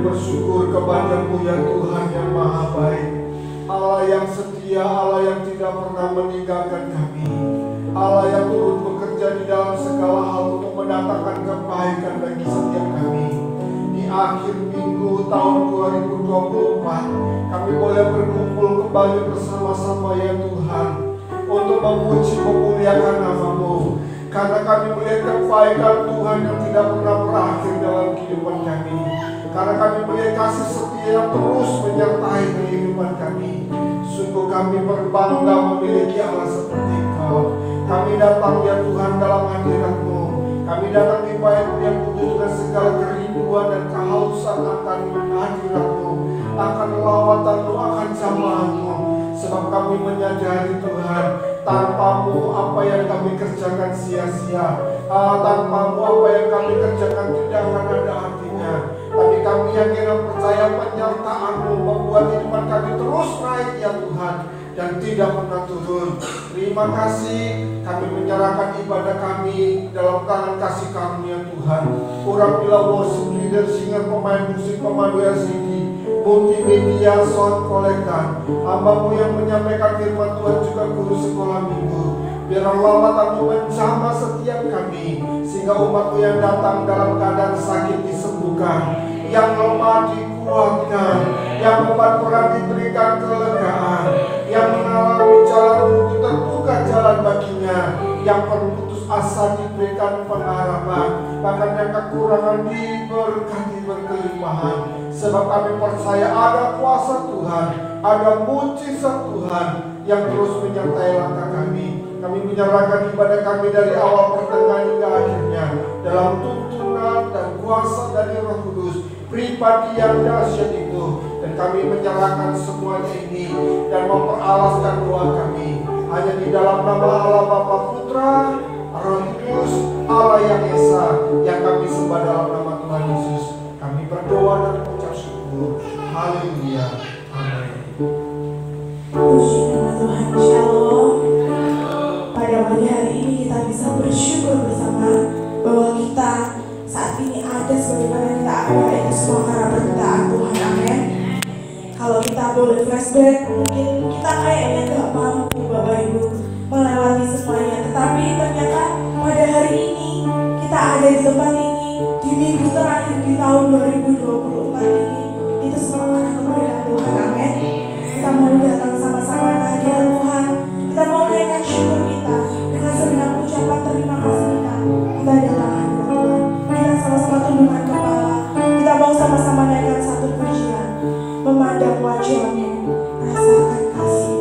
bersyukur kepada-Mu ya Tuhan yang maha baik, Allah yang setia, Allah yang tidak pernah meninggalkan kami, Allah yang turut bekerja di dalam segala hal untuk mendatangkan kebaikan bagi setiap kami. Di akhir minggu tahun 2024, kami boleh berkumpul kembali bersama-sama ya Tuhan, untuk memuji memuliakan nama-Mu, karena kami melihat kebaikan Tuhan yang tidak pernah berakhir dalam kehidupan kami, karena kami melihat kasih setia yang terus menyertai kehidupan kami. Sungguh kami berbangga memiliki Allah seperti Engkau. Kami datang ya Tuhan dalam hadirat-Mu, kami datang di bait-Mu yang penuh dengan segala kerinduan dan kehausan akan hadirat-Mu, akan lawatan-Mu, akan jamaah-Mu. Sebab kami menyadari Tuhan, tanpa-Mu apa yang kami kerjakan sia-sia, tanpa-Mu apa yang kami kerjakan tidak akan ada artinya. Tapi kami yakin dan percaya penyertaan-Mu membuat kehidupan kami terus naik ya Tuhan, dan tidak pernah turun. Terima kasih, kami menyerahkan ibadah kami dalam tangan kasih karunia Tuhan. Urang bila worship leader, singer, pemain musik, pemandu LCD, multimedia, sound collector, hamba-Mu yang menyampaikan firman Tuhan, juga guru sekolah minggu. Biar lawatan-Mu menjamah setiap kami, sehingga umat-Mu yang datang dalam keadaan sakit disembuhkan, yang lemah dikuatkan, yang berat diberikan kelegaan, yang mengalami jalan buntu terbuka jalan baginya, yang berputus asa diberikan pengharapan, bahkan yang kekurangan diberkati berkelimpahan. Sebab kami percaya ada kuasa Tuhan, ada mujizat Tuhan yang terus menyertai langkah kami. Kami menyerahkan ibadah kami dari awal, pertengahan hingga akhirnya dalam tuntunan dan kuasa dari Roh Kudus, pribadi yang dahsyat itu. Dan kami menyerahkan semuanya ini dan memperalaskan doa kami hanya di dalam nama Allah Bapa, Putra, Roh Kudus, Allah yang Esa, yang kami sembah dalam nama Tuhan Yesus. Kami berdoa dan mengucap syukur. Haleluya. Amin. Puji nama Tuhan. Shalom. Pada pagi hari ini kita bisa bersyukur bersama bahwa kita saat ini ada sebagaimana kita ada, itu semua karena perkataan Tuhan. Amin. Kalau kita boleh flashback, mungkin kita kayaknya gak mampu Bapak Ibu melewati semuanya, tetapi ternyata pada hari ini kita ada di tempat ini, di minggu terakhir di tahun 2024 ini, itu semua karena kemuliaan Tuhan. Amin. Kita mau datang sama-sama ke hadirat Tuhan, kita mau naikkan syukur kita dengan segenap ucapan terima kasih kita datang hadirat Tuhan. Kita sama-sama tundukkan kepala, kita mau sama-sama naikkan satu pujian, memandang wajah-Mu, rasakan kasih.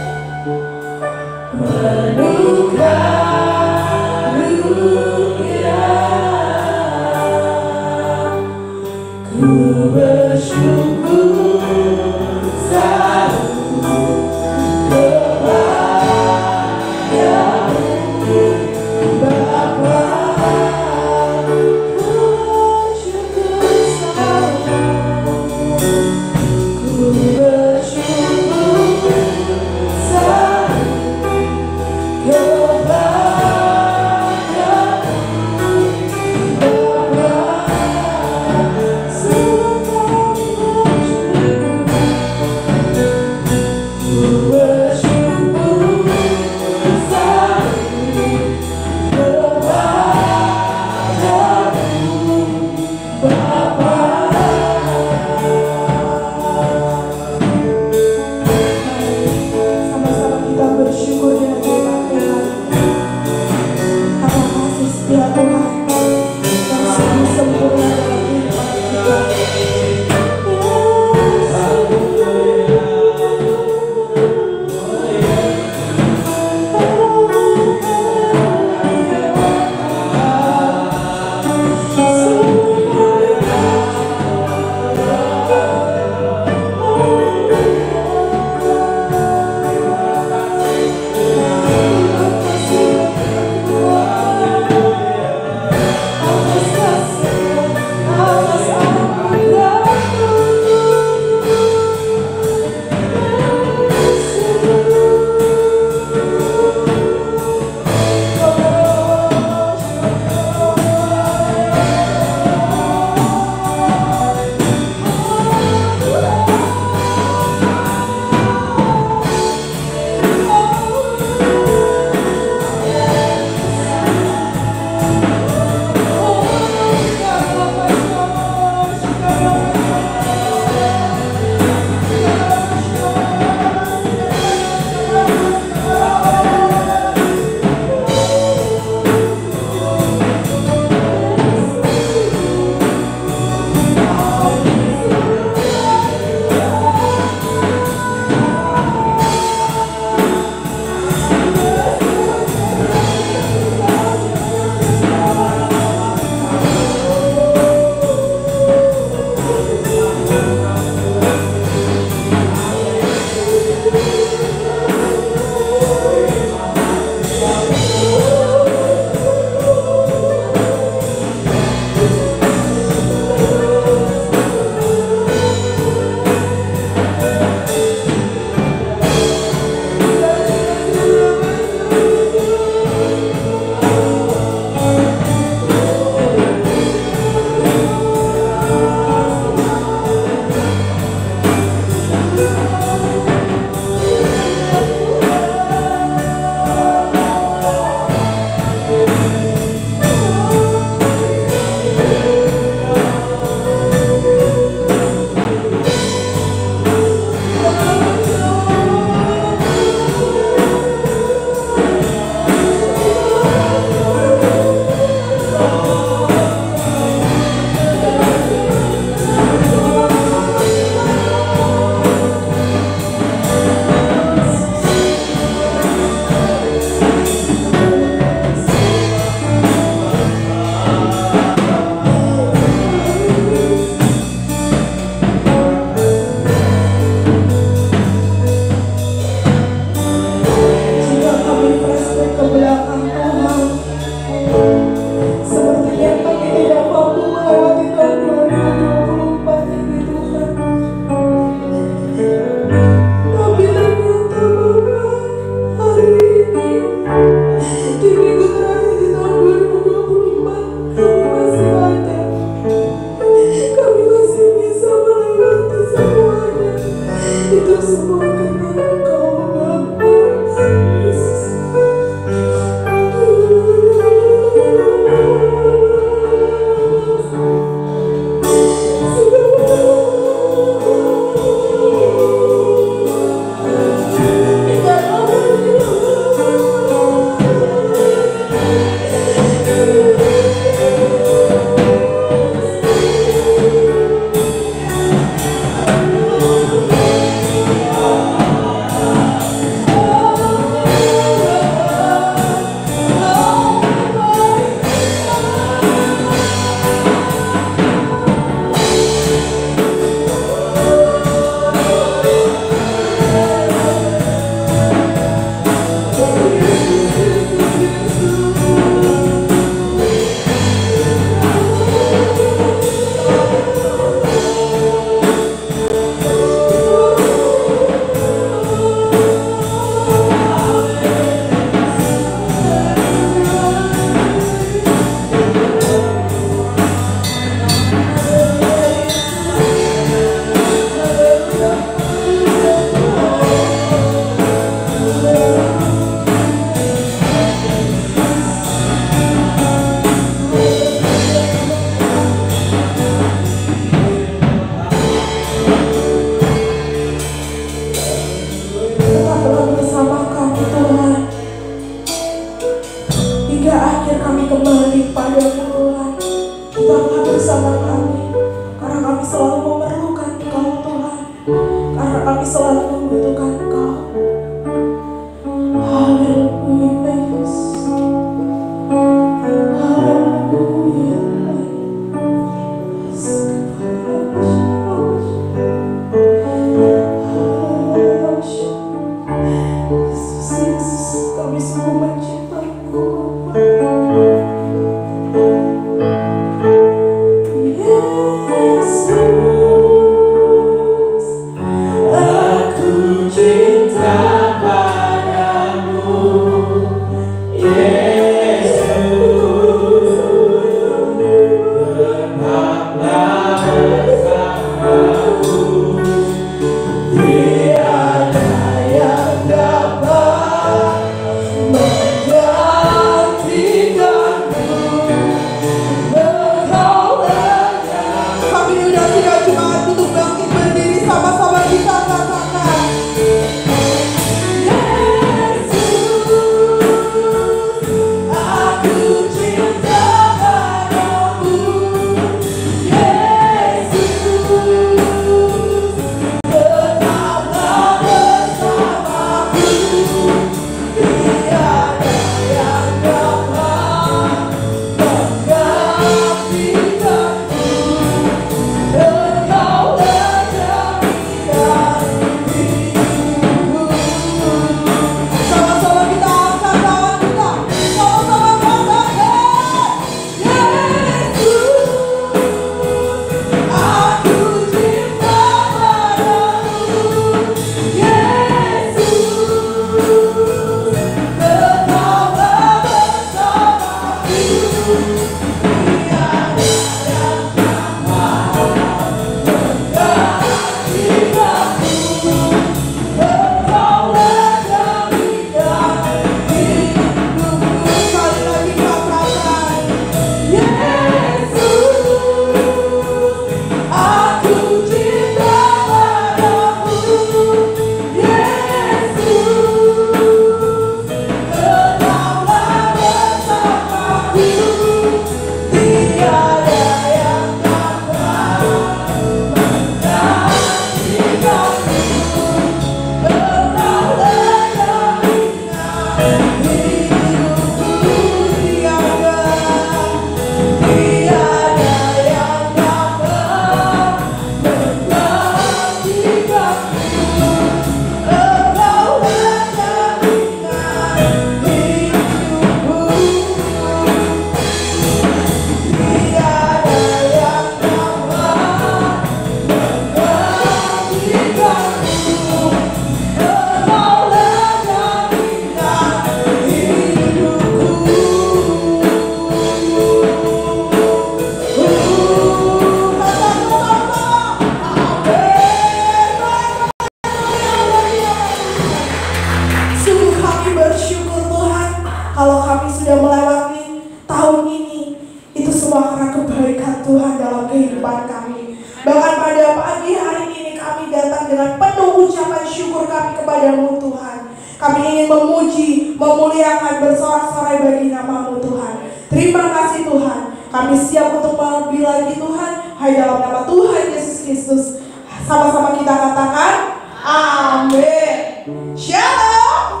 Kami ingin memuji, memuliakan, bersorak-sorai bagi nama-Mu Tuhan. Terima kasih Tuhan. Kami siap untuk lebih lagi Tuhan. Hai dalam nama Tuhan Yesus Kristus. Sama-sama kita katakan, amin. Shalom.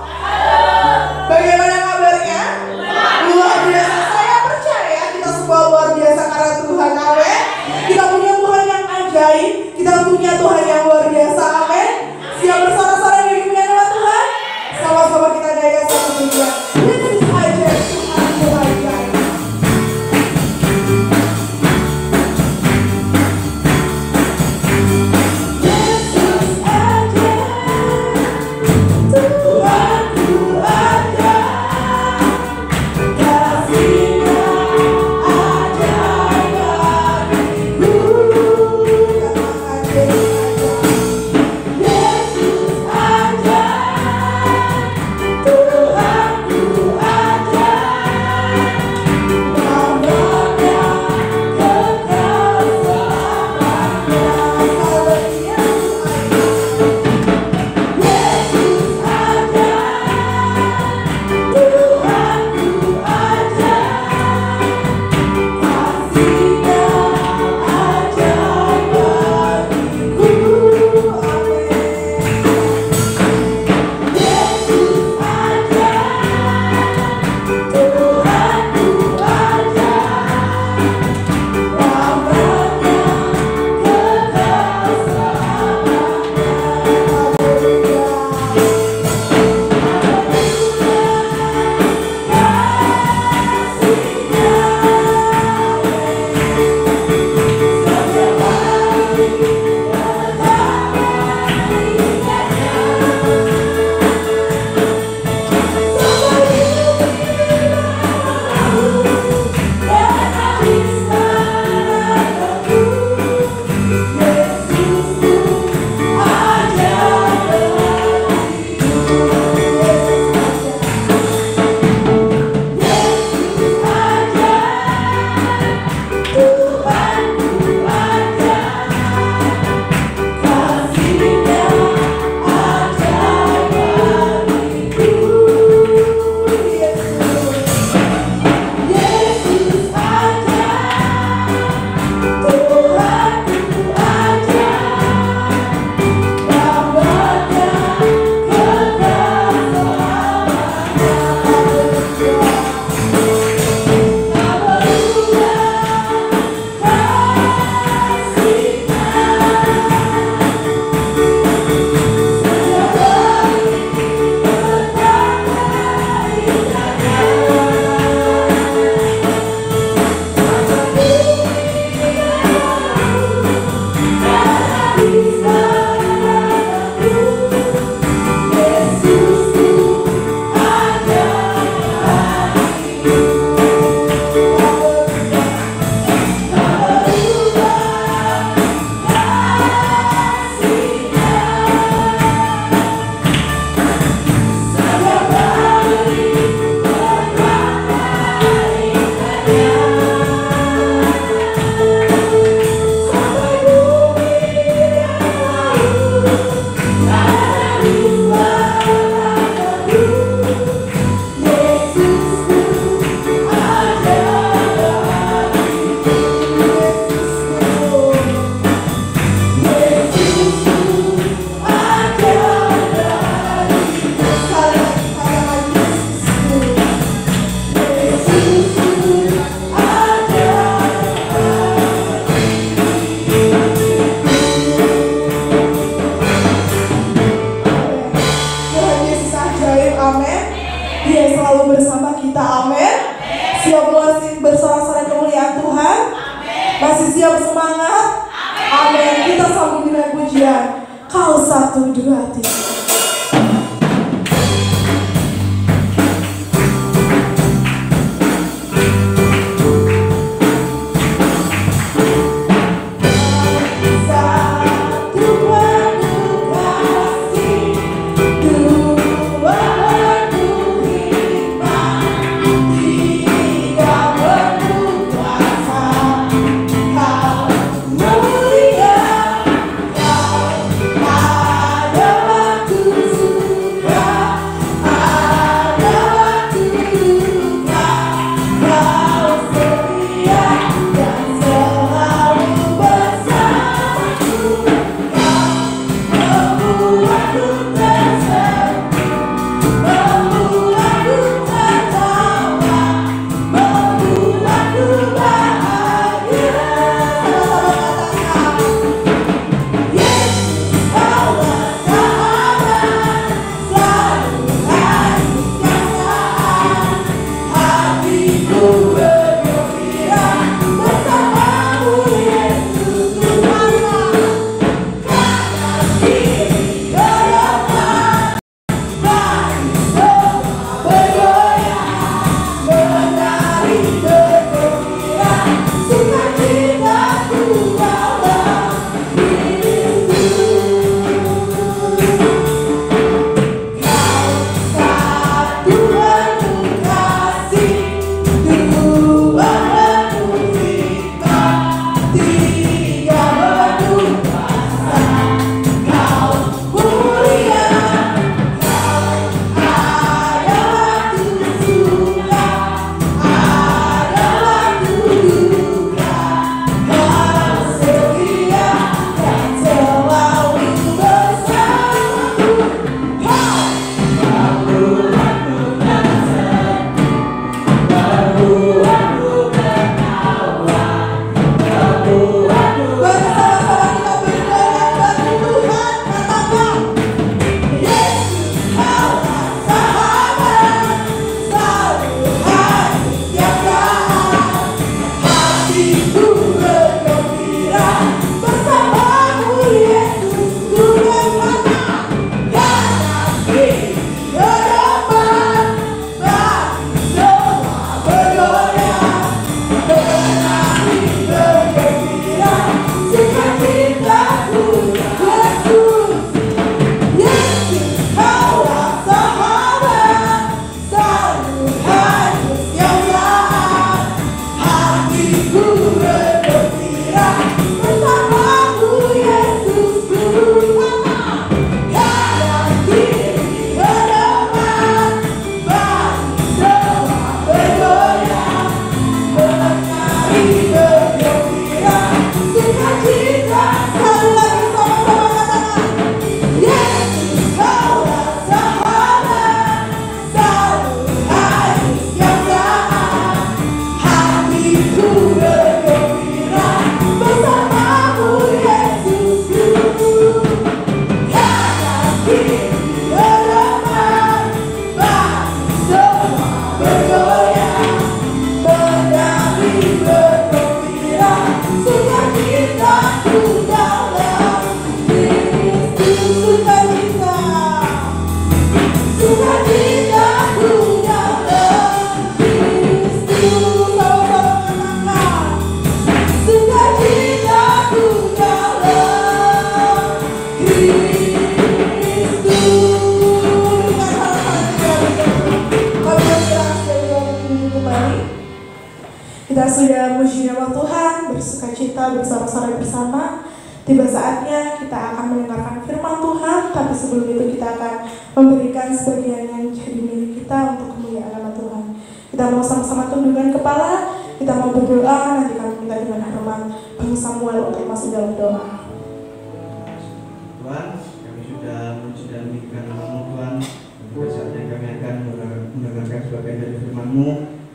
Bagaimana kabarnya? Luar biasa. Saya percaya kita semua luar biasa karena Tuhan. Amin. Kita punya Tuhan yang ajaib. Kita punya Tuhan yang luar biasa. Amin. Siap bersorak-sorai bagi nama Tuhan. Sama-sama kita nyanyikan satu pujian. Yesus ajaib, Tuhan ajaib. Masih siap semangat? Amin. Kita sambung dengan pujian. Kau 1, 2, 3. Waktu sudah memuji nama Tuhan, bersuka cita bersama-sama bersama. Tiba saatnya kita akan mendengarkan firman Tuhan, tapi sebelum itu kita akan memberikan sebagian yang jadi milik kita untuk kemuliaan nama Tuhan. Kita mau sama-sama tundukkan kepala, kita mau berdoa, nanti kami minta dengan hormat Bang Samuel untuk masuk dalam doa. Tuhan, kami sudah meninggikan nama-Mu Tuhan. Pada saatnya kami akan mendengarkan sebagian dari firman-Mu.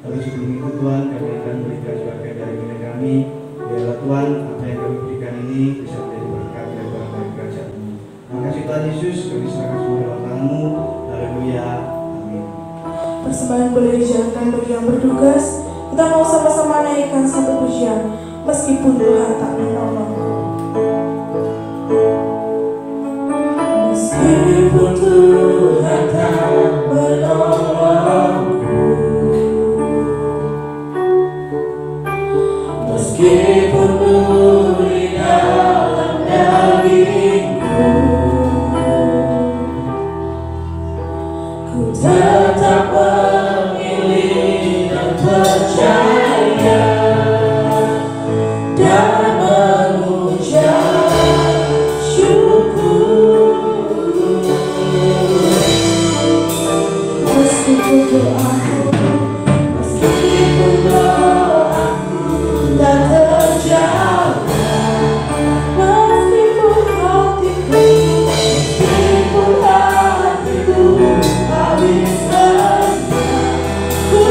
Tapi sebelum itu Tuhan, kami akan berikan sebagian dari milik kami. Biarlah Tuhan, apa yang kami berikan ini bisa menjadi berkat dan barangkali kerajaan-Mu. Terima kasih Tuhan Yesus, kami serahkan semua dalam tangan-Mu. Haleluya. Amin. Persembahan boleh dijalankan bagi yang bertugas. Kita mau sama-sama naikkan satu pujian, meskipun Tuhan tak menolong. Meskipun Tuhan tak menolongku, meskipun duri dalam dagingku, ku tetap memilih dan percaya dan mengucap syukur. Meskipun doaku tak terjawab, meskipun hatiku habis rasa, ku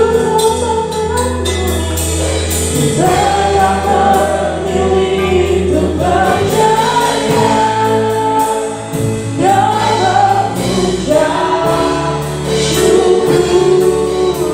tetap memilih untuk percaya dan mengucap syukur.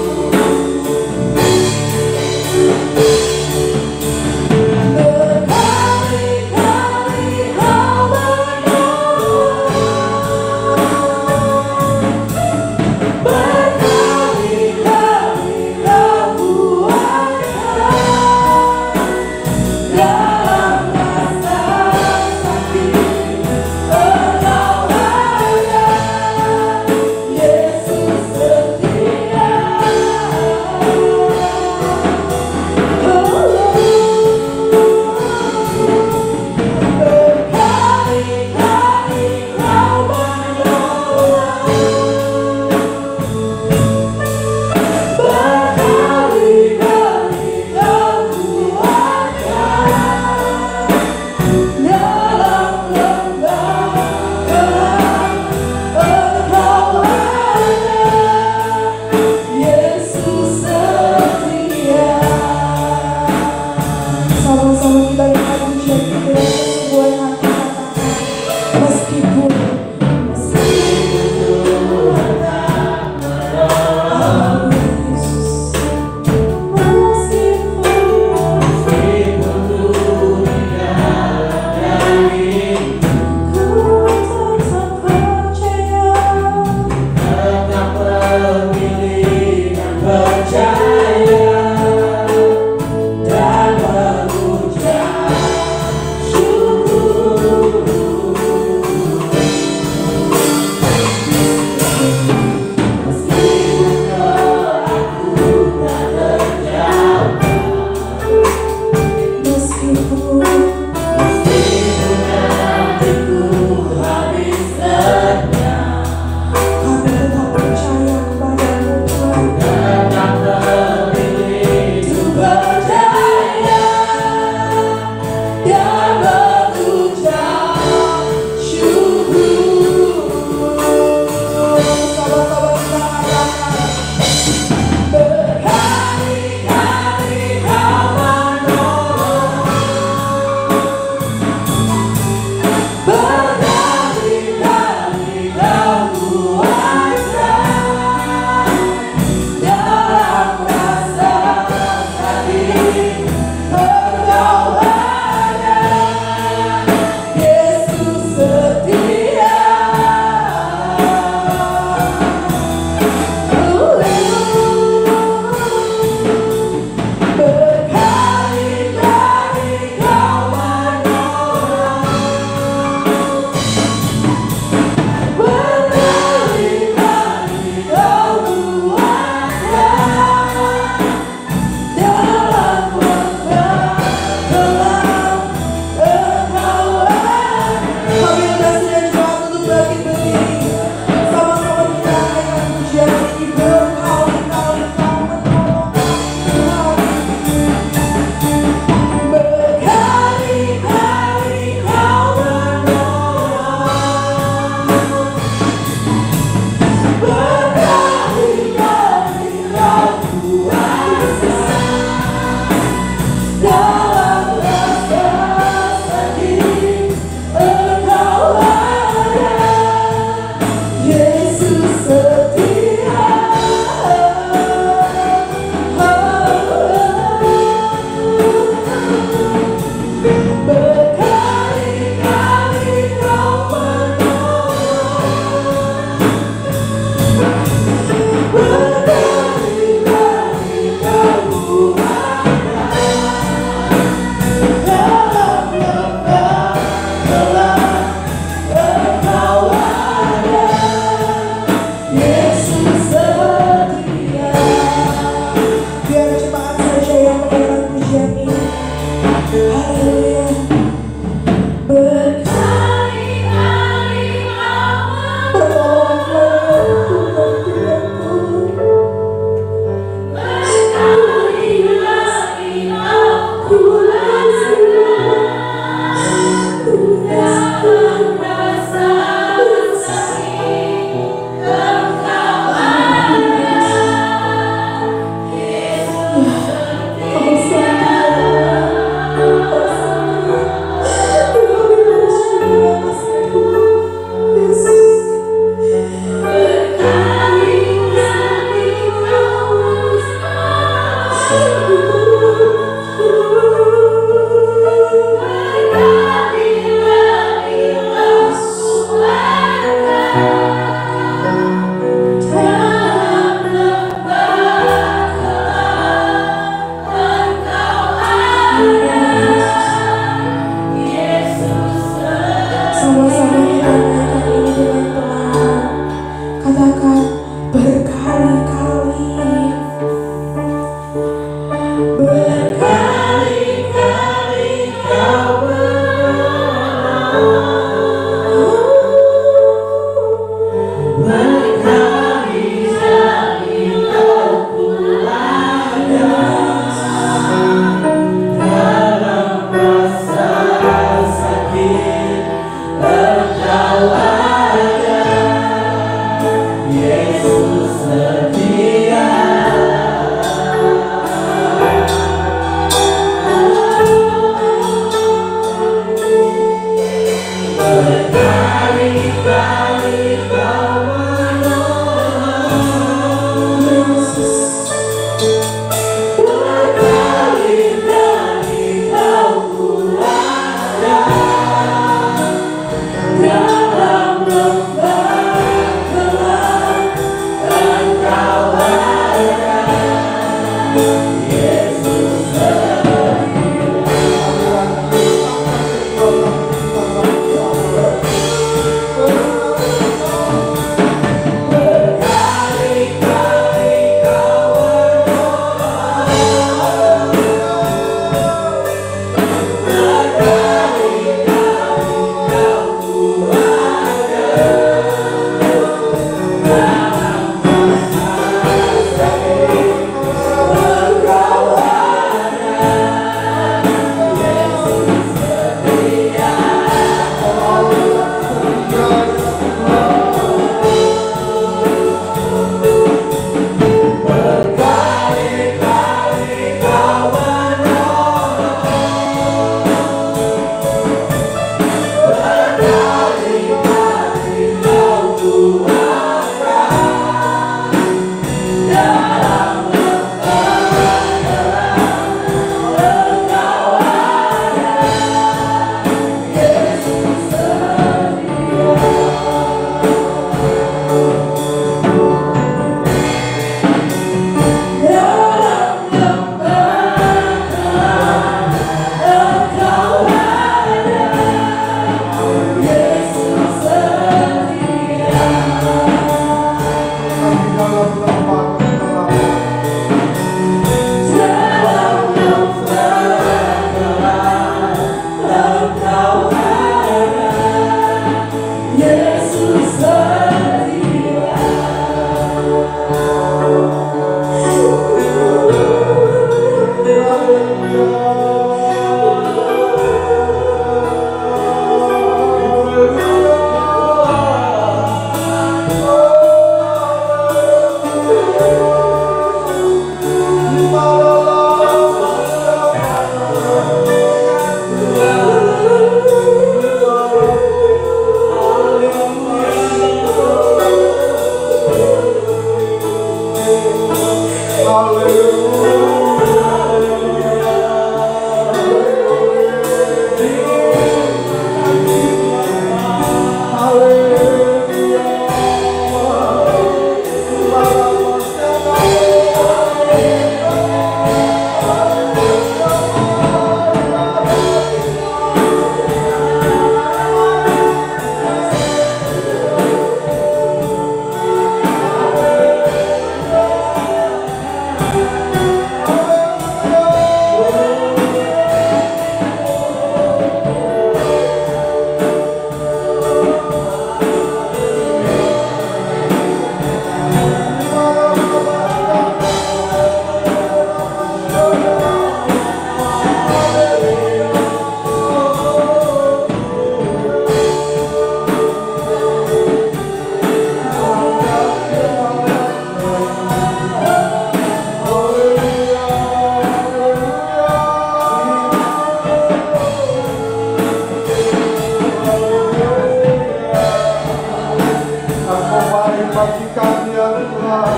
Tuhan.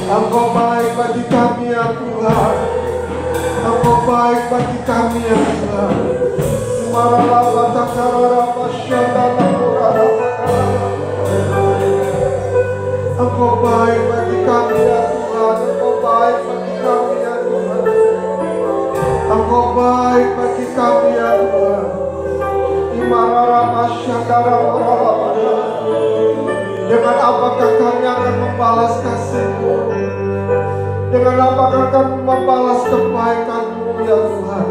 Engkau baik bagi kami ya Tuhan. Engkau baik bagi kami ya Tuhan. Engkau baik bagi kami ya Tuhan. Engkau baik bagi kami ya Tuhan. Engkau baik bagi kami ya Tuhan. Dengan apakah kami akan membalas kasih-Mu? Dengan apakah kami membalas kebaikan-Mu ya Tuhan?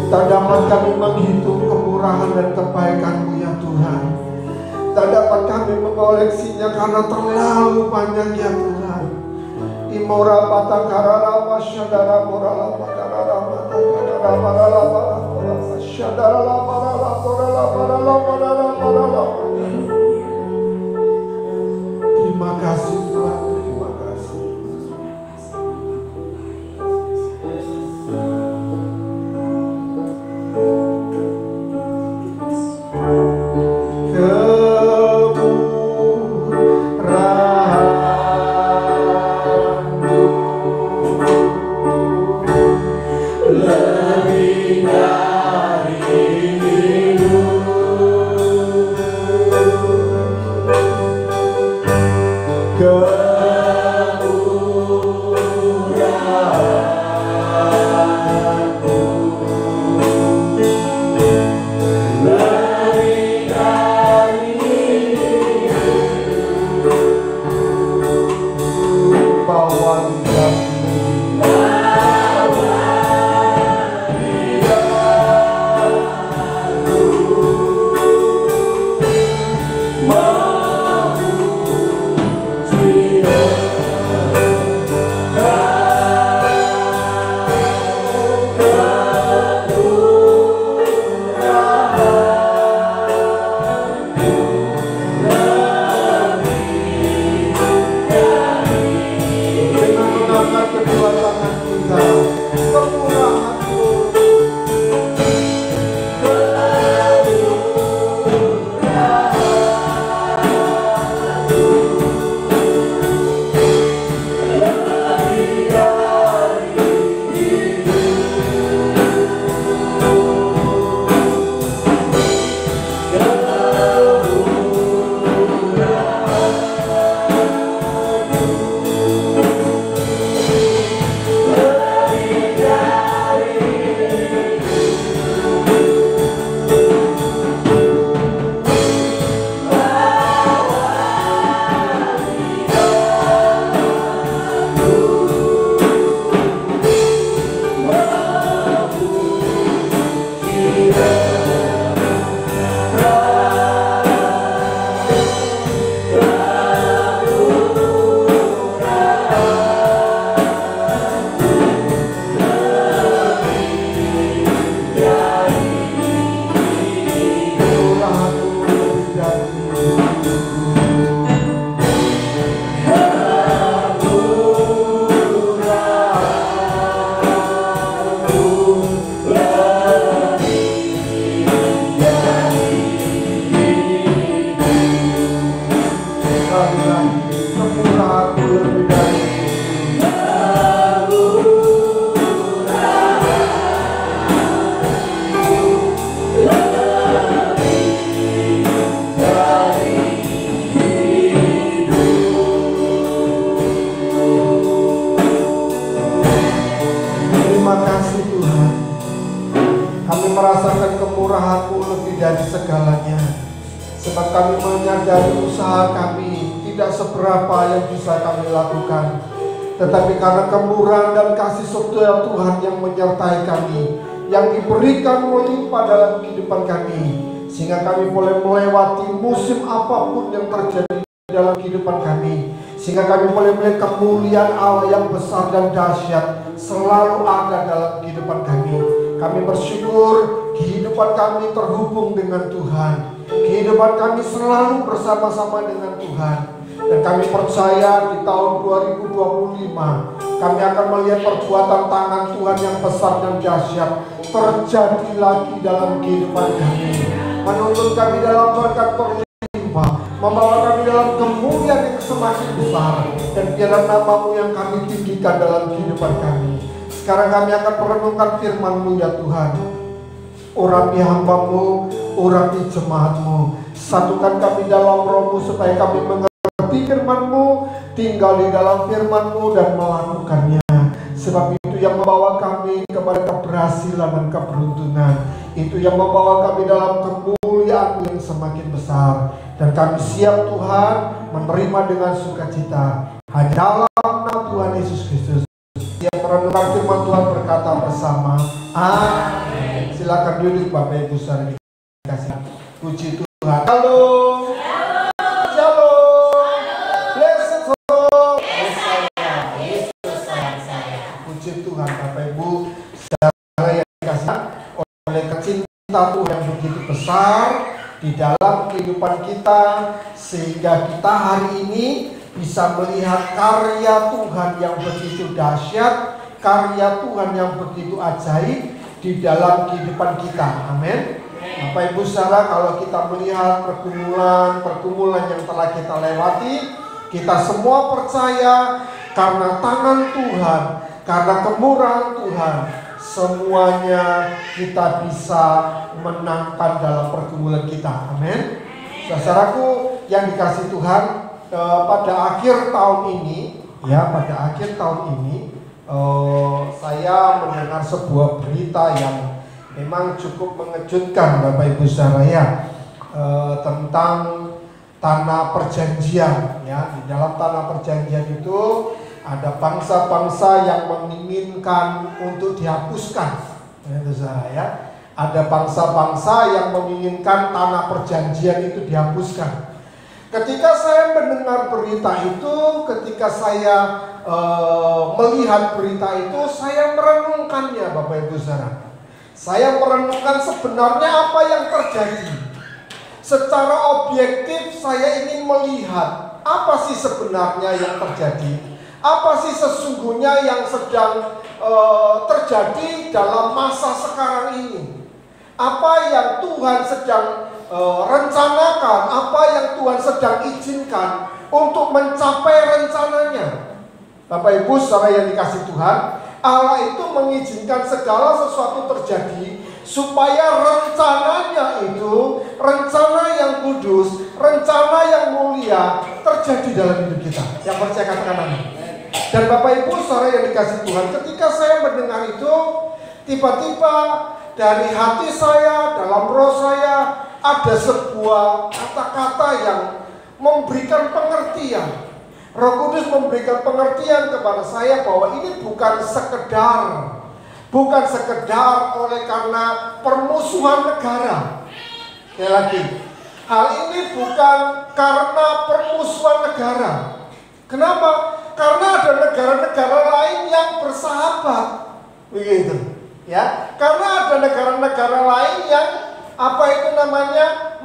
Tak dapat kami menghitung kemurahan dan kebaikan-Mu ya Tuhan. Tak dapat kami mengoleksinya karena terlalu banyak ya Tuhan. Imora bata karara masyadara morala pakarara bata karara marala marala masyadara marala morala marala marala marala. Terima kasih Tuhan, terima kasih. Lebih dari hidup. firman-Mu lebih dari segalanya. Sebab kami menyadari usaha kami tidak seberapa yang bisa kami lakukan, tetapi karena kemurahan dan kasih setia Tuhan yang menyertai kami, yang diberikan melimpah dalam kehidupan kami, sehingga kami boleh melewati musim apapun yang terjadi dalam kehidupan kami, sehingga kami boleh melihat kemuliaan Allah yang besar dan dahsyat selalu ada dalam kehidupan kami. Kami bersyukur kehidupan kami terhubung dengan Tuhan, kehidupan kami selalu bersama-sama dengan Tuhan. Dan kami percaya di tahun 2025 kami akan melihat perbuatan tangan Tuhan yang besar dan dahsyat terjadi lagi dalam kehidupan kami, menuntun kami dalam berkat berlimpah, membawa kami dalam kemuliaan yang semakin besar, dan biarlah nama-Mu yang kami tinggikan dalam kehidupan kami. Sekarang kami akan merenungkan firman-Mu ya Tuhan. Urapi hamba-Mu, urapi jemaat-Mu, satukan kami dalam Roh-Mu supaya kami mengerti firman-Mu, tinggal di dalam firman-Mu dan melakukannya. Sebab itu yang membawa kami kepada keberhasilan dan keberuntungan. Itu yang membawa kami dalam kemuliaan yang semakin besar. Dan kami siap Tuhan menerima dengan sukacita. Hanya dalam nama Tuhan Yesus Kristus yang merenungkan firman Tuhan berkata bersama, amin. Silakan duduk Bapak Ibu saudara dikasih. Puji Tuhan. Halo. Oleh kecinta Tuhan yang begitu besar di dalam kehidupan kita, sehingga kita hari ini bisa melihat karya Tuhan yang begitu dahsyat, karya Tuhan yang begitu ajaib di dalam kehidupan kita. Amin. Bapak Ibu saudara, kalau kita melihat pergumulan yang telah kita lewati, kita semua percaya karena tangan Tuhan, karena kemurahan Tuhan, semuanya kita bisa menangkan dalam pergumulan kita. Amin. Saudaraku yang dikasih Tuhan, pada akhir tahun ini, saya mendengar sebuah berita yang memang cukup mengejutkan Bapak Ibu saudara ya, tentang tanah perjanjian ya. Di dalam tanah perjanjian itu ada bangsa-bangsa yang menginginkan untuk dihapuskan, ya. Ada bangsa-bangsa yang menginginkan tanah perjanjian itu dihapuskan. Ketika saya mendengar berita itu, ketika saya melihat berita itu, saya merenungkannya, Bapak Ibu saudara. Saya merenungkan sebenarnya apa yang terjadi. Secara objektif saya ingin melihat apa sih sebenarnya yang terjadi. Apa sih sesungguhnya yang sedang terjadi dalam masa sekarang ini? Apa yang Tuhan sedang rencanakan? Apa yang Tuhan sedang izinkan untuk mencapai rencananya? Bapak Ibu saudara yang dikasih Tuhan, Allah itu mengizinkan segala sesuatu terjadi supaya rencananya itu, rencana yang kudus, rencana yang mulia terjadi dalam hidup kita. Yang percaya katakan amin. Dan Bapak Ibu saudara yang dikasih Tuhan, ketika saya mendengar itu, tiba-tiba dari hati saya, dalam roh saya, ada sebuah kata-kata yang memberikan pengertian. Roh Kudus memberikan pengertian kepada saya bahwa ini bukan sekedar oleh karena permusuhan negara. Sekali lagi, hal ini bukan karena permusuhan negara. Kenapa? Karena ada negara-negara lain yang bersahabat, begitu, ya. Karena ada negara-negara lain yang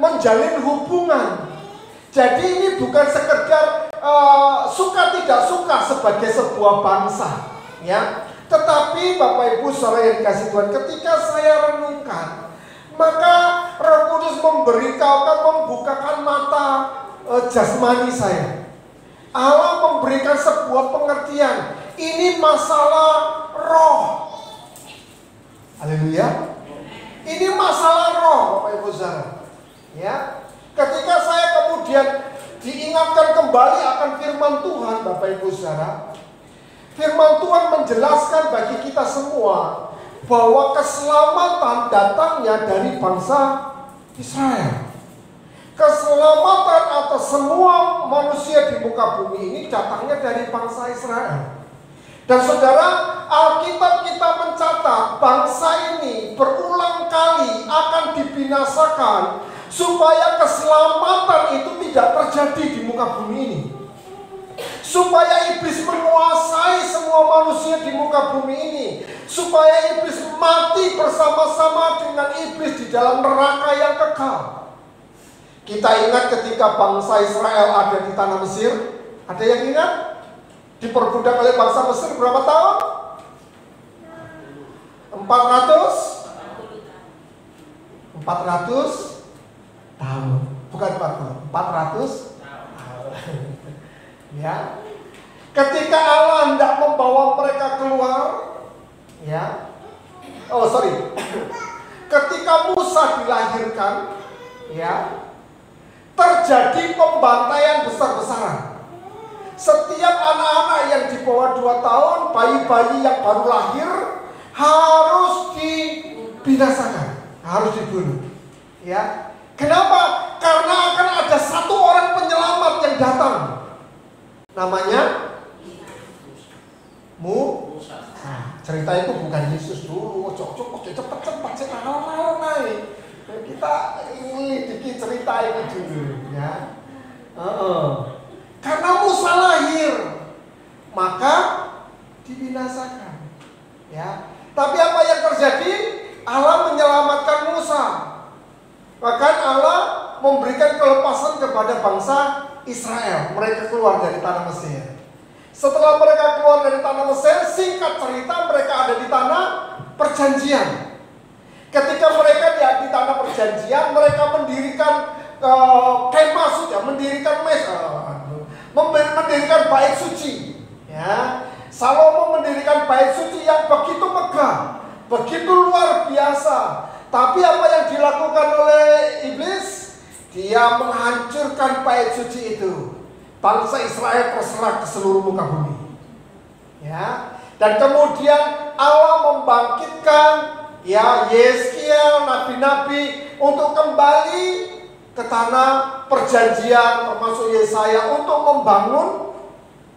menjalin hubungan. Jadi ini bukan sekedar suka tidak suka sebagai sebuah bangsa, ya. Tetapi Bapak Ibu saudara yang dikasih Tuhan, ketika saya renungkan, maka Roh Kudus membukakan mata jasmani saya. Allah memberikan sebuah pengertian. Ini masalah roh. Haleluya. Ini masalah roh, Bapak Ibu saudara. Ya. Ketika saya kemudian diingatkan kembali akan firman Tuhan, Bapak Ibu saudara, firman Tuhan menjelaskan bagi kita semua bahwa keselamatan datangnya dari bangsa Israel. Keselamatan atas semua manusia di muka bumi ini datangnya dari bangsa Israel. Dan saudara, Alkitab kita mencatat bangsa ini berulang kali akan dibinasakan supaya keselamatan itu tidak terjadi di muka bumi ini. Supaya iblis menguasai semua manusia di muka bumi ini. Supaya iblis mati bersama-sama dengan iblis di dalam neraka yang kekal. Kita ingat ketika bangsa Israel ada di tanah Mesir. Ada yang ingat? Diperbudak oleh bangsa Mesir berapa tahun? 400 tahun. Bukan 40, 400 tahun. Ya. Ketika Allah hendak membawa mereka keluar, ya. Oh, sorry. Ketika Musa dilahirkan, ya, terjadi pembantaian besar-besaran. Setiap anak-anak yang di bawah 2 tahun, bayi-bayi yang baru lahir harus dibinasakan, harus dibunuh. Ya. Kenapa? Karena akan ada satu orang penyelamat yang datang. Namanya Musa. Cerita itu bukan Yesus dulu. Cepet naik. Kita ini dikit cerita ini dulu, ya. Karena Musa lahir, maka dibinasakan. Ya. Tapi apa yang terjadi? Allah menyelamatkan Musa. Bahkan Allah memberikan kelepasan kepada bangsa Israel. Mereka keluar dari tanah Mesir. Setelah mereka keluar dari tanah Mesir, singkat cerita mereka ada di tanah perjanjian. Ketika mereka di tanah perjanjian, mereka mendirikan kemah, mendirikan mendirikan bait suci. Ya. Salomo mendirikan bait suci yang begitu megah, begitu luar biasa. Tapi apa yang dilakukan oleh iblis? Dia menghancurkan bait suci itu. Bangsa Israel terserak ke seluruh muka bumi. Ya. Dan kemudian Allah membangkitkan Yeskiel, nabi-nabi untuk kembali ke tanah perjanjian, termasuk Yesaya, untuk membangun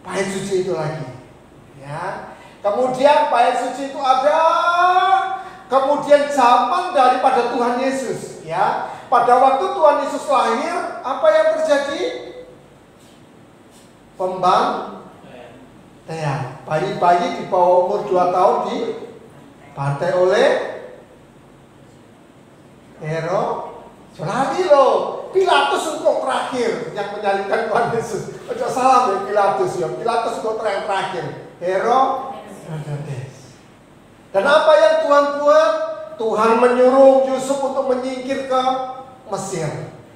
bait suci itu lagi. Ya. Kemudian bait suci itu ada. Kemudian zaman daripada Tuhan Yesus, ya. Pada waktu Tuhan Yesus lahir, apa yang terjadi? Pembantaian. Bayi-bayi di bawah umur 2 tahun dibantai oleh Lari loh. Pilatus untuk terakhir yang menyalibkan Tuhan Yesus. Ojo salah ya Pilatus ya. Pilatus untuk terakhir. Herodes. Dan apa yang Tuhan buat? Tuhan menyuruh Yusuf untuk menyingkir ke Mesir.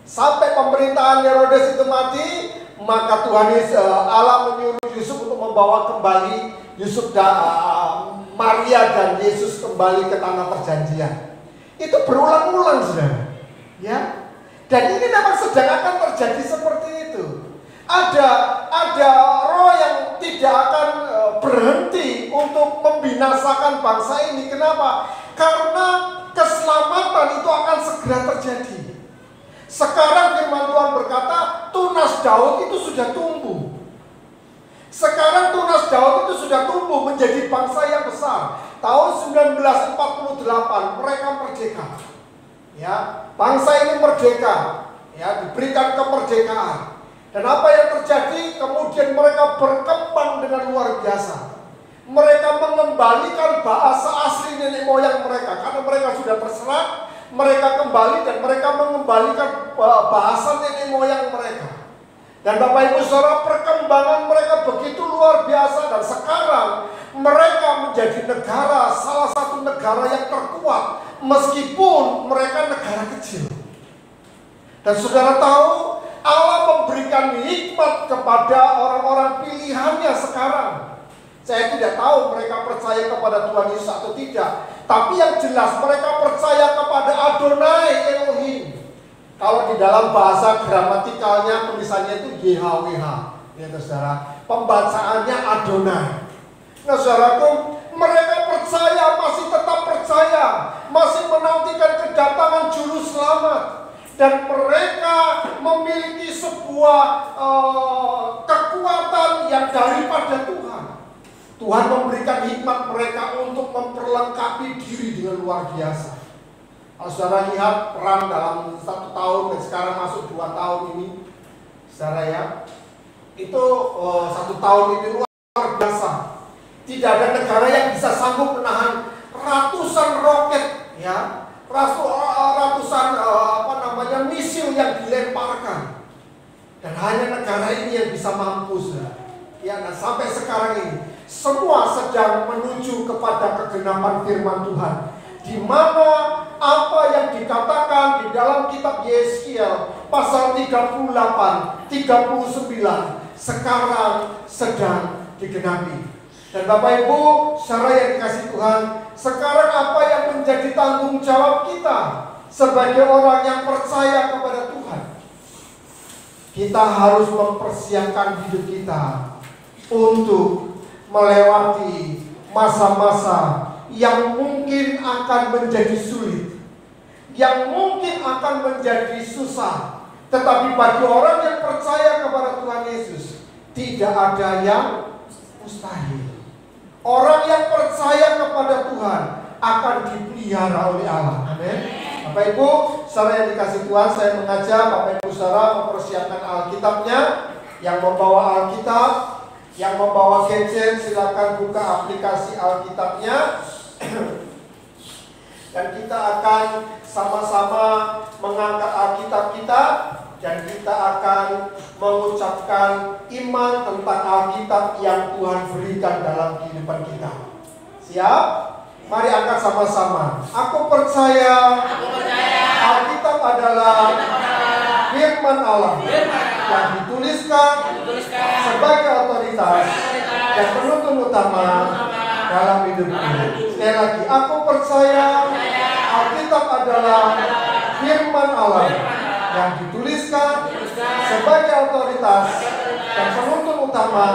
Sampai pemerintahan Herodes itu mati, maka Tuhan Allah menyuruh Yusuf untuk membawa kembali Maria dan Yesus kembali ke tanah perjanjian. Itu berulang-ulang, saudara. Ya. Dan ini memang sedang akan terjadi seperti itu. Ada roh yang tidak akan berhenti untuk membinasakan bangsa ini. Kenapa? Karena keselamatan itu akan segera terjadi. Sekarang firman Tuhan berkata, tunas Daud itu sudah tumbuh. Sekarang tunas Daud itu sudah tumbuh menjadi bangsa yang besar. Tahun 1948 mereka merdeka. Ya, bangsa ini merdeka. Ya, diberikan kemerdekaan. Dan apa yang terjadi? Kemudian mereka berkembang dengan luar biasa. Mereka mengembalikan bahasa asli nenek moyang mereka. Karena mereka sudah terserak, mereka kembali dan mereka mengembalikan bahasa nenek moyang mereka. Dan Bapak Ibu Saudara, perkembangan mereka begitu luar biasa. Dan sekarang mereka menjadi negara, salah satu negara yang terkuat, meskipun mereka negara kecil. Dan saudara tahu, Allah memberikan hikmat kepada orang-orang pilihannya sekarang. Saya tidak tahu mereka percaya kepada Tuhan Yesus atau tidak. Tapi yang jelas mereka percaya kepada Adonai Elohim. Kalau di dalam bahasa gramatikalnya tulisannya itu YHWH. Ya saudara, pembacaannya Adonai. Nah saudaraku, mereka percaya, masih tetap percaya, masih menantikan kedatangan juru selamat. dan mereka memiliki sebuah kekuatan yang daripada Tuhan. Tuhan memberikan hikmat mereka untuk memperlengkapi diri dengan luar biasa. Kalau saudara lihat perang dalam 1 tahun dan sekarang masuk 2 tahun ini, saudara ya, itu 1 tahun ini luar biasa. Tidak ada negara yang bisa sanggup menahan ratusan roket, ya, ratusan misil yang dilemparkan. Dan hanya negara ini yang bisa mampu, saudara. Ya, dan sampai sekarang ini semua sedang menuju kepada kegenapan firman Tuhan, di mana apa yang dikatakan di dalam kitab Yeskiel pasal 38, 39 sekarang sedang digenapi. Dan Bapak Ibu, saudara yang dikasih Tuhan, sekarang apa yang menjadi tanggung jawab kita sebagai orang yang percaya kepada Tuhan? Kita harus mempersiapkan hidup kita untuk melewati masa-masa yang mungkin akan menjadi sulit, yang mungkin akan menjadi susah. Tetapi bagi orang yang percaya kepada Tuhan Yesus, tidak ada yang mustahil. Orang yang percaya kepada Tuhan akan dipelihara oleh Allah. Amin. Bapak Ibu, saudara yang dikasih Tuhan, saya mengajak Bapak Ibu saudara mempersiapkan Alkitabnya. Yang membawa Alkitab, yang membawa gadget, silakan buka aplikasi Alkitabnya. Dan kita akan sama-sama mengangkat Alkitab kita, dan kita akan mengucapkan iman tentang Alkitab yang Tuhan berikan dalam kehidupan kita. Siap? Mari angkat sama-sama. Aku percaya Alkitab adalah firman Allah yang dituliskan sebagai otoritas dan penuntun utama dalam hidupku. Sekali lagi, aku percaya Alkitab adalah firman Allah yang dituliskan sebagai otoritas dan penuntun utama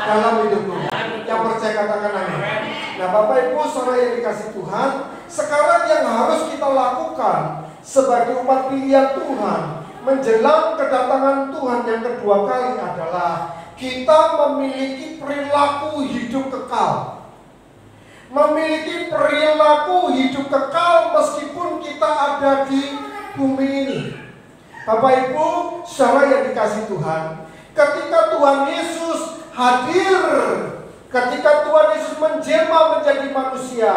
dalam hidupku. Yang percaya katakan amin. Nah, Bapak Ibu saudara yang dikasih Tuhan, sekarang yang harus kita lakukan sebagai umat pilihan Tuhan menjelang kedatangan Tuhan yang kedua kali adalah kita memiliki perilaku hidup kekal. Memiliki perilaku hidup kekal meskipun kita ada di bumi ini. Bapak Ibu saudara yang dikasih Tuhan, ketika Tuhan Yesus hadir, ketika Tuhan Yesus menjelma menjadi manusia,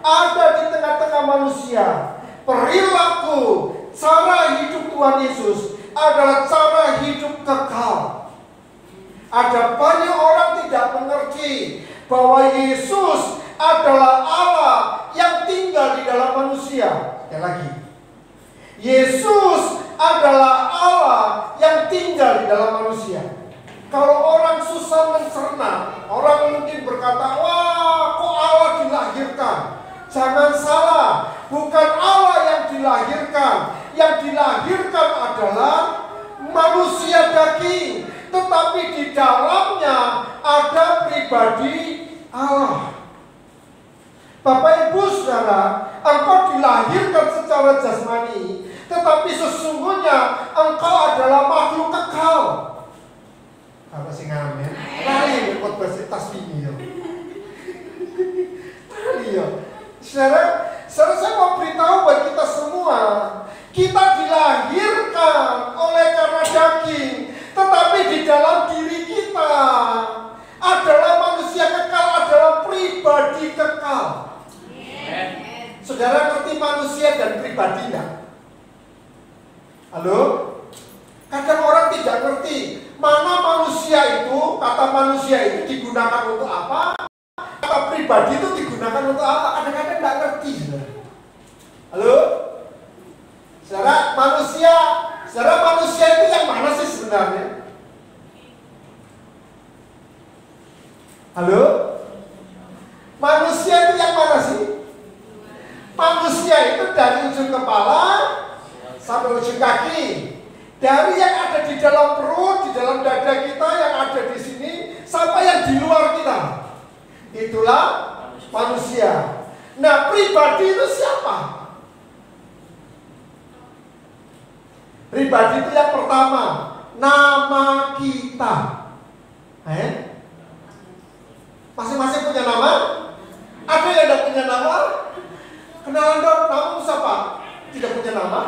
ada di tengah-tengah manusia, perilaku, cara hidup Tuhan Yesus adalah cara hidup kekal. Ada banyak orang tidak mengerti bahwa Yesus adalah Allah yang tinggal di dalam manusia. Sekali lagi, Yesus adalah Allah yang tinggal di dalam manusia. Kalau orang susah mencerna, orang mungkin berkata, wah, kok Allah dilahirkan? Jangan salah, bukan Allah yang dilahirkan. Yang dilahirkan adalah manusia daging, tetapi di dalamnya ada pribadi Allah. Bapak Ibu saudara, engkau dilahirkan secara jasmani, tetapi sesungguhnya engkau adalah makhluk kekal. Apa sih ngamen? Lari ikut bersitas ini yo. Lari yo. Saudara, saya mau beritahu buat kita semua, kita dilahirkan oleh karena daging, tetapi di dalam diri kita adalah manusia kekal, adalah pribadi kekal. Saudara ngerti manusia dan pribadi enggak? Halo? Kadang orang tidak ngerti mana manusia itu, kata manusia itu digunakan untuk apa, kata pribadi itu digunakan untuk apa. Kadang-kadang tidak ngerti. Halo? Saudara manusia itu yang mana sih sebenarnya? Halo? Manusia itu yang mana sih? Manusia itu dari ujung kepala sampai ujung kaki. Dari yang ada di dalam perut, di dalam dada kita, yang ada di sini, sampai yang di luar kita. Itulah manusia. Nah, pribadi itu siapa? Pribadi itu yang pertama, nama kita. Masing-masing punya nama? Ada yang tidak punya nama? Kenalan dong, namamu siapa? Tidak punya nama?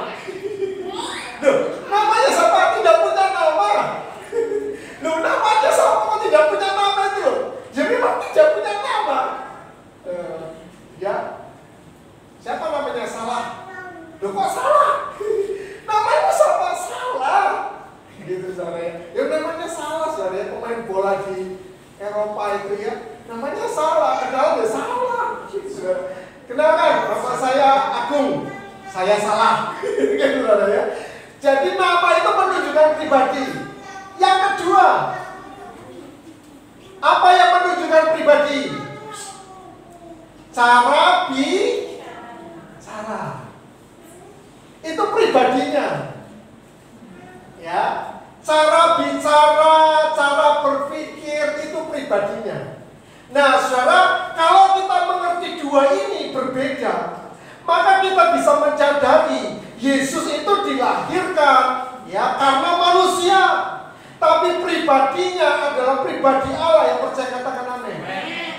Loh, namanya siapa? Tidak punya nama. Loh, namanya siapa? Kok tidak punya nama itu? Jadi memang tidak punya nama. Ya, siapa namanya? Salah. Loh, kok salah? Namanya siapa? Salah. Gitu saudara. Yang namanya salah saudara, pemain bola di Eropa itu ya. Namanya salah, kenal ya salah. Kenalkan, nama saya Agung. Saya salah. Gitu saudara ya. Jadi nama itu menunjukkan pribadi. Yang kedua, apa yang menunjukkan pribadi? Cara bicara. Itu pribadinya. Ya. Cara bicara, cara berpikir itu pribadinya. Nah, saudara, kalau kita mengerti dua ini berbeda, maka kita bisa menyadari Yesus itu dilahirkan ya karena manusia, tapi pribadinya adalah pribadi Allah. Yang percaya katakan amin.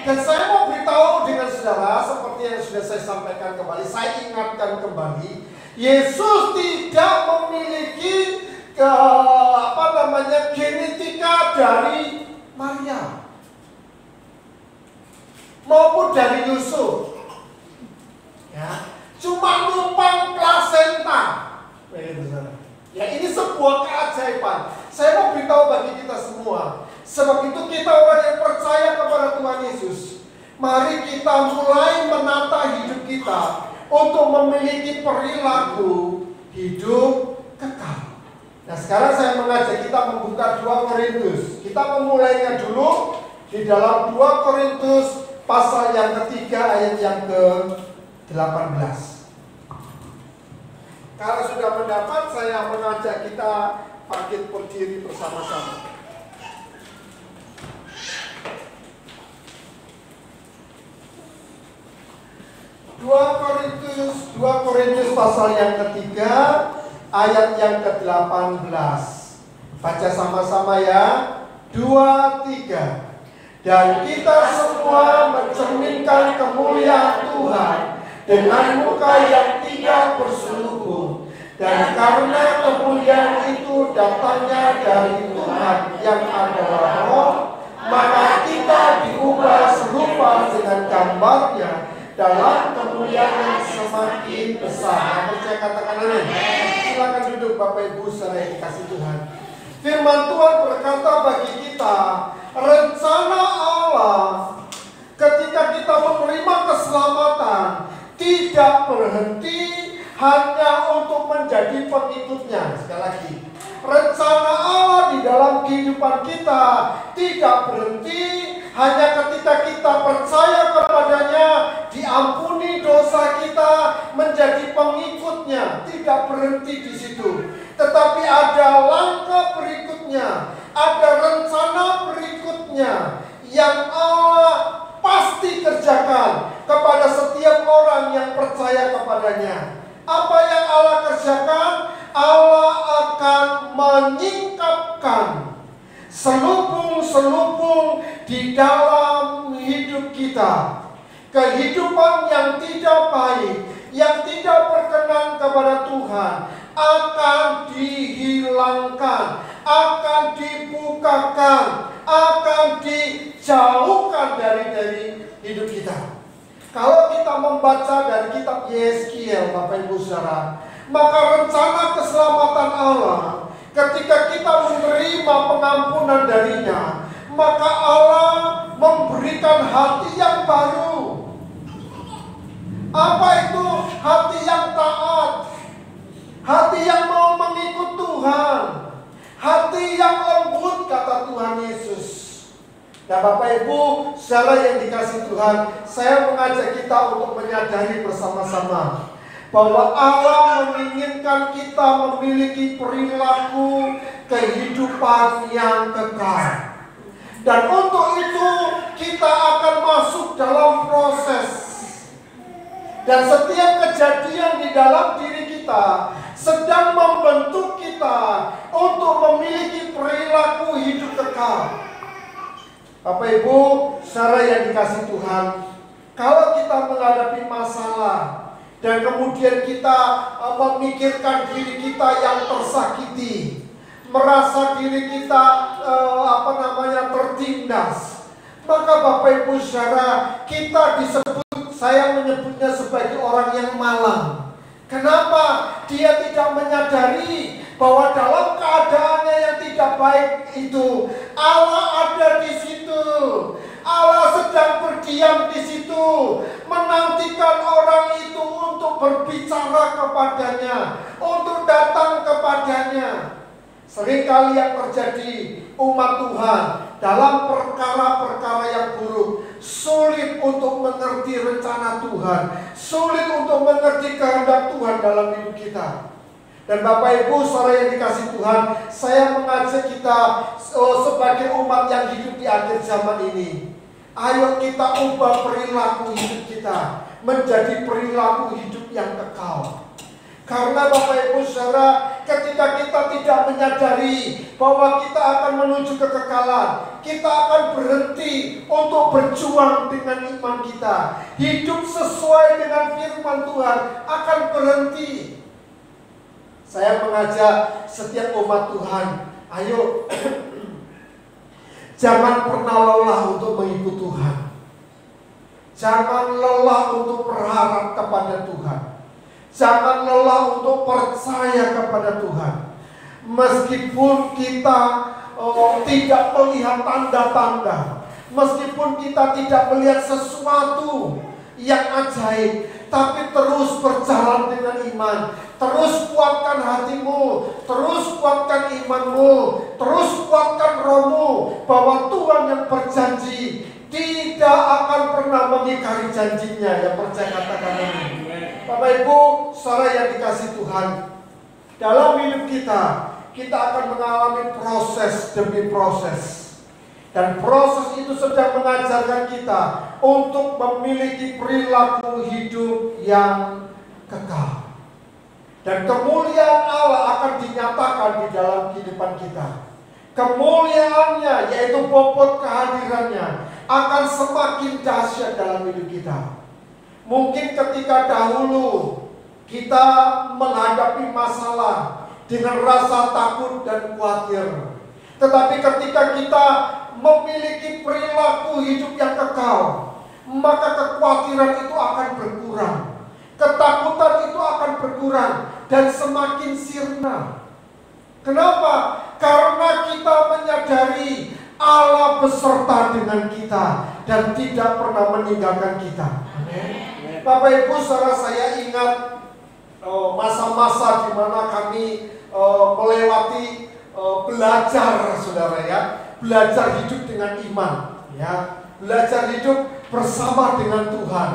Dan saya mau beritahu dengan saudara seperti yang sudah saya sampaikan kembali, saya ingatkan kembali, Yesus tidak memiliki genetika dari Maria maupun dari Yusuf. Ya, cuma numpang plasenta. Ya, ini sebuah keajaiban. Saya mau beritahu bagi kita semua, sebab itu kita orang yang percaya kepada Tuhan Yesus, mari kita mulai menata hidup kita untuk memiliki perilaku hidup kekal. Nah, sekarang saya mengajak kita membuka 2 Korintus. Kita memulainya dulu di dalam 2 Korintus pasal yang ketiga ayat yang ke-18. Kalau sudah mendapat, saya mengajak kita bangkit berdiri bersama-sama. 2 Korintus pasal yang ketiga ayat yang ke-18. Baca sama-sama ya. 2, 3. Dan kita semua mencerminkan kemuliaan Tuhan dengan muka yang tidak berselubung. Dan karena kemuliaan itu datangnya dari Tuhan yang adalah Roh, maka kita diubah serupa dengan gambarnya dalam kemuliaan yang semakin besar. Percaya katakan amin. Silakan duduk Bapak Ibu saudara yang dikasih Tuhan. Firman Tuhan berkata bagi kita, rencana Allah ketika kita menerima keselamatan tidak berhenti hanya untuk menjadi pengikutnya. Sekali lagi, rencana Allah di dalam kehidupan kita tidak berhenti hanya ketika kita percaya kepadanya, diampuni dosa kita, menjadi pengikutnya. Tidak berhenti di situ, tetapi ada langkah berikutnya, ada rencana berikutnya yang Allah pasti kerjakan kepada setiap orang yang percaya kepadanya. Apa yang Allah kerjakan? Allah akan menyingkapkan selubung-selubung di dalam hidup kita. Kehidupan yang tidak baik, yang tidak berkenan kepada Tuhan akan dihilangkan, akan dibukakan, akan dijauhkan dari hidup kita. Kalau kita membaca dari kitab Yeskiel, Bapak Ibu Saudara, maka rencana keselamatan Allah ketika kita menerima pengampunan darinya, maka Allah memberikan hati yang baru. Apa itu? Hati yang taat, hati yang mau mengikut Tuhan, hati yang lembut, kata Tuhan Yesus. Nah Bapak Ibu saudara yang dikasih Tuhan, saya mengajak kita untuk menyadari bersama-sama bahwa Allah menginginkan kita memiliki perilaku kehidupan yang kekal. Dan untuk itu kita akan masuk dalam proses. Dan setiap kejadian di dalam diri kita sedang membentuk kita yang dikasih Tuhan, kalau kita menghadapi masalah dan kemudian kita memikirkan diri kita yang tersakiti, merasa diri kita tertindas, maka Bapak Ibu Saudara, kita disebut, saya menyebutnya sebagai orang yang malang. Kenapa? Dia tidak menyadari bahwa dalam keadaannya yang tidak baik itu, Allah ada di situ. Allah sedang berdiam di situ, menantikan orang itu untuk berbicara kepadanya, untuk datang kepadanya. Seringkali yang terjadi umat Tuhan dalam perkara-perkara yang buruk, sulit untuk mengerti rencana Tuhan, sulit untuk mengerti kehendak Tuhan dalam hidup kita. Dan Bapak Ibu saudara yang dikasih Tuhan, saya mengajak kita sebagai umat yang hidup di akhir zaman ini, ayo kita ubah perilaku hidup kita menjadi perilaku hidup yang kekal. Karena Bapak Ibu saudara, ketika kita tidak menyadari bahwa kita akan menuju kekekalan, kita akan berhenti untuk berjuang dengan iman kita. Hidup sesuai dengan firman Tuhan akan berhenti. Saya mengajak setiap umat Tuhan, ayo jangan pernah lelah untuk mengikut Tuhan. Jangan lelah untuk berharap kepada Tuhan. Jangan lelah untuk percaya kepada Tuhan. Meskipun kita tidak melihat tanda-tanda, meskipun kita tidak melihat sesuatu yang ajaib, tapi terus berjalan dengan iman. Terus kuatkan hatimu, terus kuatkan imanmu, terus kuatkan rohmu, bahwa Tuhan yang berjanji tidak akan pernah mengingkari janjinya. Yang percaya katakan amin. Bapak Ibu saudara yang dikasih Tuhan, dalam hidup kita akan mengalami proses demi proses. Dan proses itu sedang mengajarkan kita untuk memiliki perilaku hidup yang kekal. Dan kemuliaan Allah akan dinyatakan di dalam kehidupan kita. Kemuliaannya, yaitu bobot kehadirannya, akan semakin dahsyat dalam hidup kita. Mungkin ketika dahulu kita menghadapi masalah dengan rasa takut dan khawatir. Tetapi ketika kita memiliki perilaku hidup yang kekal, maka kekhawatiran itu akan berkurang. Ketakutan itu akan berkurang dan semakin sirna. Kenapa? Karena kita menyadari Allah beserta dengan kita dan tidak pernah meninggalkan kita. Amin. Bapak Ibu saudara, saya ingat masa-masa di mana kami melewati belajar, saudara ya, belajar hidup dengan iman, ya, belajar hidup bersama dengan Tuhan.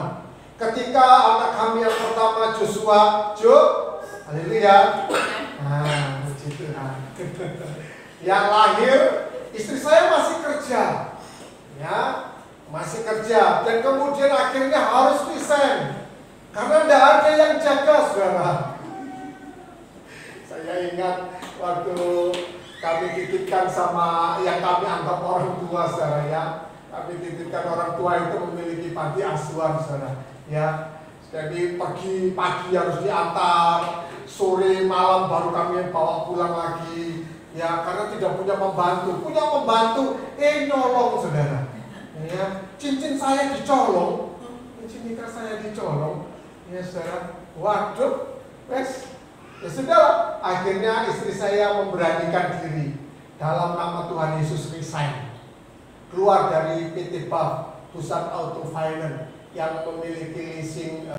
Ketika anak kami yang pertama Joshua, haleluya, nah, puji Tuhan, yang lahir, istri saya masih kerja, ya, masih kerja, dan kemudian akhirnya harus resign karena tidak ada yang jaga, saudara. Saya ingat waktu kami titipkan sama yang kami anggap orang tua, saudara ya. Kami titipkan orang tua itu memiliki panti asuhan, saudara ya. Jadi pagi harus diantar, sore malam baru kami bawa pulang lagi. Ya, karena tidak punya pembantu. Punya pembantu, nolong, saudara. Ya, cincin saya dicolong, cincin nikah saya dicolong. Ya, saudara. Waduh, wes. Ya sudah, akhirnya istri saya memberanikan diri dalam nama Tuhan Yesus resign, keluar dari PT BAF, Pusat Auto Finance yang memiliki leasing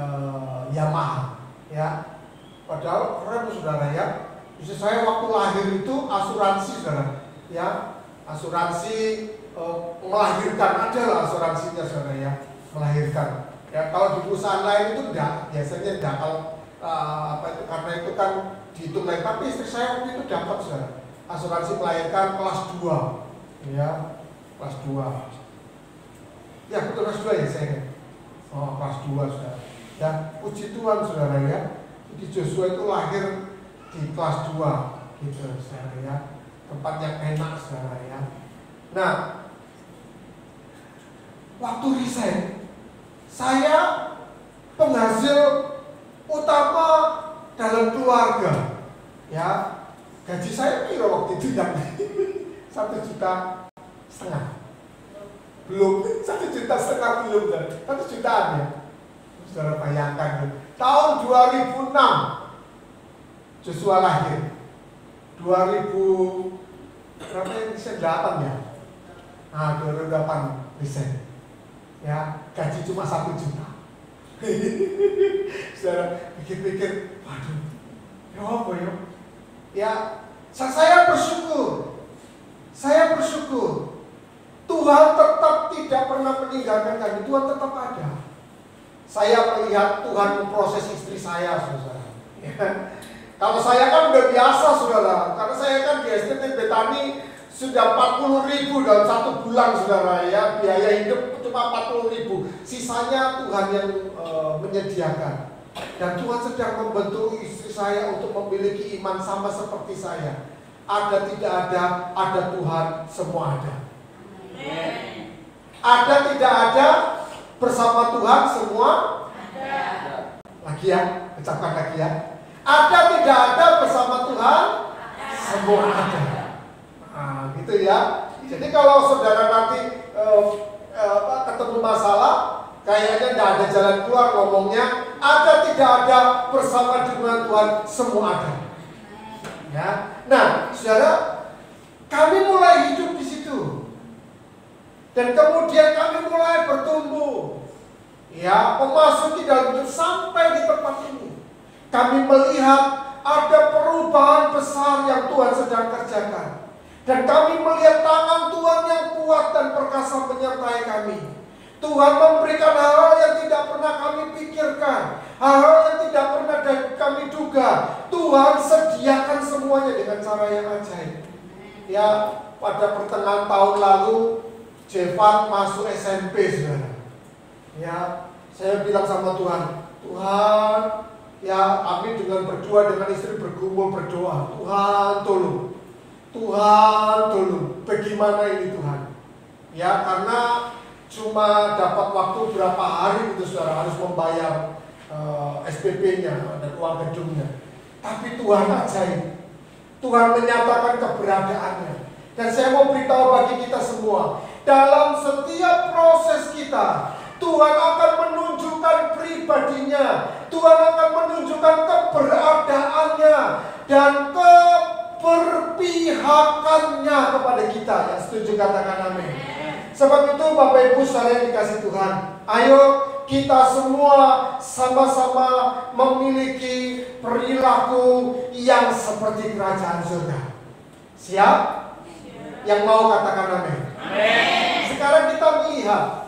Yamaha, ya. Padahal keren, saudara ya. Istri saya waktu lahir itu asuransi, saudara, ya, asuransi melahirkan, adalah asuransinya, saudara ya, melahirkan. Ya, kalau di perusahaan lain itu enggak, biasanya enggak. Kalau karena itu kan dihitung lain. Tapi istri saya waktu itu dapat, saudara, asuransi melahirkan kelas 2, ya, kelas 2. Ya, betul, kelas 2 ya saya. Oh, kelas 2, saudara. Ya, puji Tuhan, saudara ya. Jadi Joshua itu lahir di kelas 2, gitu, saudara ya. Tempat yang enak, saudara ya. Nah, waktu resign, saya penghasil utama dalam keluarga. Ya, gaji saya kira waktu itu 1,5 juta. Belum, 1,5 juta belum, 1 jutaan ya. Saudara bayangkan, tahun 2006 Joshua lahir. 2000 berapa yang resign 8 ya? Nah, 2008 resign. Ya, gaji cuma 1 juta. Saudara pikir-pikir, waduh, ya apa ya? Ya, saya bersyukur. Saya bersyukur. Tuhan tetap tidak pernah meninggalkan kami. Tuhan tetap ada. Saya melihat Tuhan memproses istri saya, saudara. Ya. Kalau saya kan udah biasa, saudara. Karena saya kan di STT Betani sudah 40.000 dalam 1 bulan, saudara. Ya, biaya hidup cuma 40.000. Sisanya Tuhan yang menyediakan. Dan Tuhan sedang membentuk istri saya untuk memiliki iman sama seperti saya. Ada tidak ada Tuhan, semua ada. Ada tidak ada, bersama Tuhan semua ada. Lagi ya, ucapkan lagi ya. Ada tidak ada, bersama Tuhan semua ada. Nah, gitu ya. Jadi kalau saudara nanti ketemu masalah, kayaknya tidak ada jalan keluar, ngomongnya ada tidak ada, bersama dengan Tuhan semua ada. Ya. Nah, saudara, kami mulai hidup di situ. Dan kemudian kami mulai bertumbuh. Ya, memasuki dalam hidup sampai di tempat ini. Kami melihat ada perubahan besar yang Tuhan sedang kerjakan. Dan kami melihat tangan Tuhan yang kuat dan perkasa menyertai kami. Tuhan memberikan hal-hal yang tidak pernah kami pikirkan, hal-hal yang tidak pernah kami duga. Tuhan sediakan semuanya dengan cara yang ajaib. Ya, pada pertengahan tahun lalu Jevan masuk SMP, saudara. Ya, saya bilang sama Tuhan, Tuhan, ya kami dengan berdua dengan istri bergumul berdoa, Tuhan tolong, Tuhan tolong, bagaimana ini Tuhan? Ya, karena cuma dapat waktu berapa hari itu, saudara, harus membayar SPP-nya dan uang gedungnya. Tapi Tuhan ajaib, Tuhan menyatakan keberadaannya. Dan saya mau beritahu bagi kita semua, dalam setiap proses kita, Tuhan akan menunjukkan pribadinya, Tuhan akan menunjukkan keberadaannya dan keberpihakannya kepada kita. Yang setuju katakan amin. Sebab itu Bapak Ibu saudara yang dikasih Tuhan, ayo kita semua sama-sama memiliki perilaku yang seperti kerajaan surga. Siap? Yang mau katakan amin. Sekarang kita melihat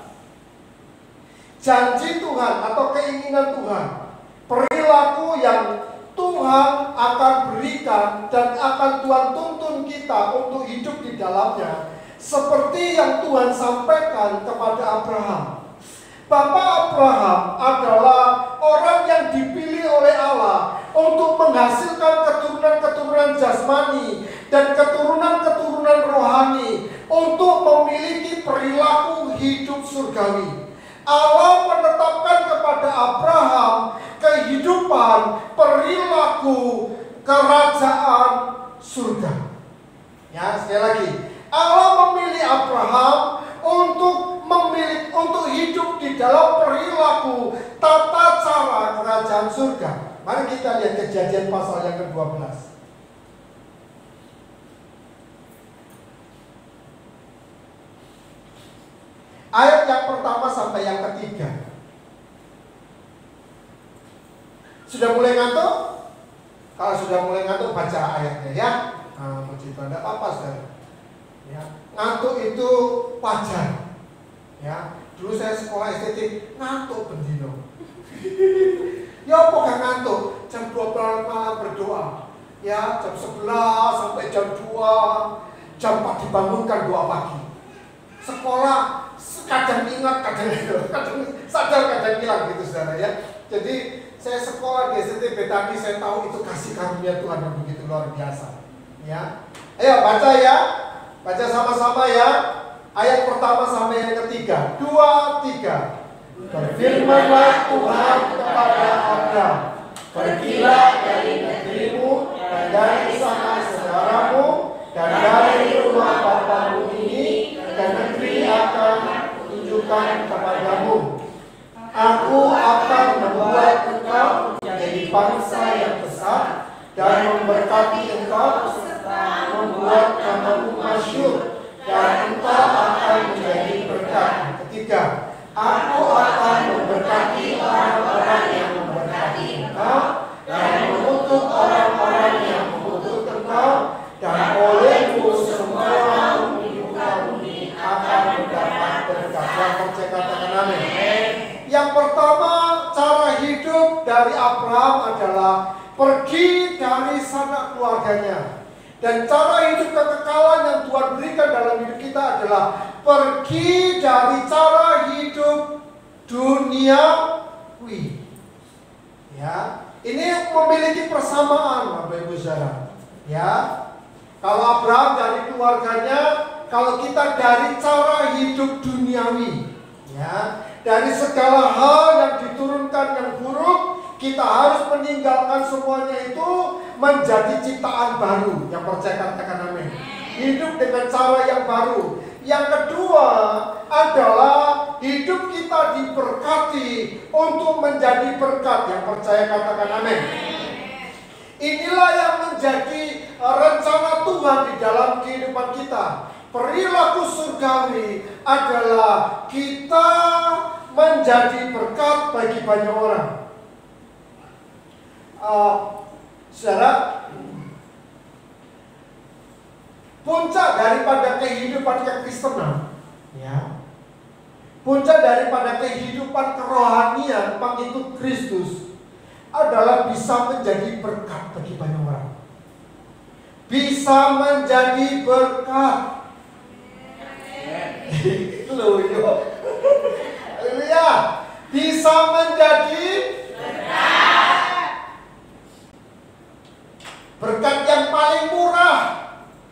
janji Tuhan atau keinginan Tuhan, perilaku yang Tuhan akan berikan dan akan Tuhan tuntun kita untuk hidup di dalamnya, seperti yang Tuhan sampaikan kepada Abraham. Bapak Abraham adalah orang yang dipilih oleh Allah untuk menghasilkan keturunan-keturunan jasmani dan keturunan-keturunan rohani untuk memiliki perilaku hidup surgawi. Allah menetapkan kepada Abraham kehidupan perilaku kerajaan surga. Ya, sekali lagi, Allah memilih Abraham untuk hidup di dalam perilaku tata cara kerajaan surga. Mari kita lihat Kejadian pasal yang ke-12. Ayat yang pertama sampai yang ketiga. Sudah mulai ngantuk? Kalau sudah mulai ngantuk, baca ayatnya ya. Puji Tuhan, tidak apa-apa saudara. Ya, ngantuk itu wajar. Ya, dulu saya sekolah estetik ngantuk bendino. Ya apa gak ngantuk? Jam 12 malam berdoa. Ya, jam 11 sampai jam 2, jam 4 dibangunkan doa pagi. Sekolah kadang ingat, kadang sadar, kadang hilang gitu saudara ya. Jadi saya sekolah di STT Betani, saya tahu itu kasih karunia Tuhan yang begitu luar biasa. Ya, ayo baca ya, baca sama-sama ya. Ayat pertama sampai yang ketiga. 2, 3. Berfirmanlah Tuhan kepada Adam, pergilah dari negerimu dan dari saudara-saudaramu dan dari rumah bapamu ini ke negeri akan tunjukkan kepadamu. Aku akan membuat engkau menjadi bangsa yang besar dan memberkati engkau serta membuat namamu masyhur dan engkau akan menjadi berkat. Ketiga, aku akan memberkati orang-orang yang memberkati engkau dan mengutuk orang-orang yang mengutuk engkau, dan olehmu semua di muka bumi akan mendapat berkat. Yang percaya katakan amin. Yang pertama, cara hidup dari Abraham adalah pergi dari sanak keluarganya. Dan cara hidup kekekalan yang Tuhan berikan dalam hidup kita adalah pergi dari cara hidup duniawi. Ya, ini memiliki persamaan, Bapak Ibu Saudara. Ya, kalau Abraham dari keluarganya, kalau kita dari cara hidup duniawi. Ya, dari segala hal yang diturunkan yang buruk, kita harus meninggalkan semuanya itu menjadi ciptaan baru. Yang percaya katakan amin. Hidup dengan cara yang baru. Yang kedua adalah hidup kita diberkati untuk menjadi berkat. Yang percaya katakan amin. Inilah yang menjadi rencana Tuhan di dalam kehidupan kita. Perilaku surgawi adalah kita menjadi berkat bagi banyak orang. Saudara, puncak daripada kehidupan kekristenan, ya, puncak daripada kehidupan kerohanian pengikut Kristus adalah bisa menjadi berkat bagi banyak orang. Bisa menjadi berkat. Haleluya. Haleluya. Bisa menjadi berkat. Berkat yang paling murah,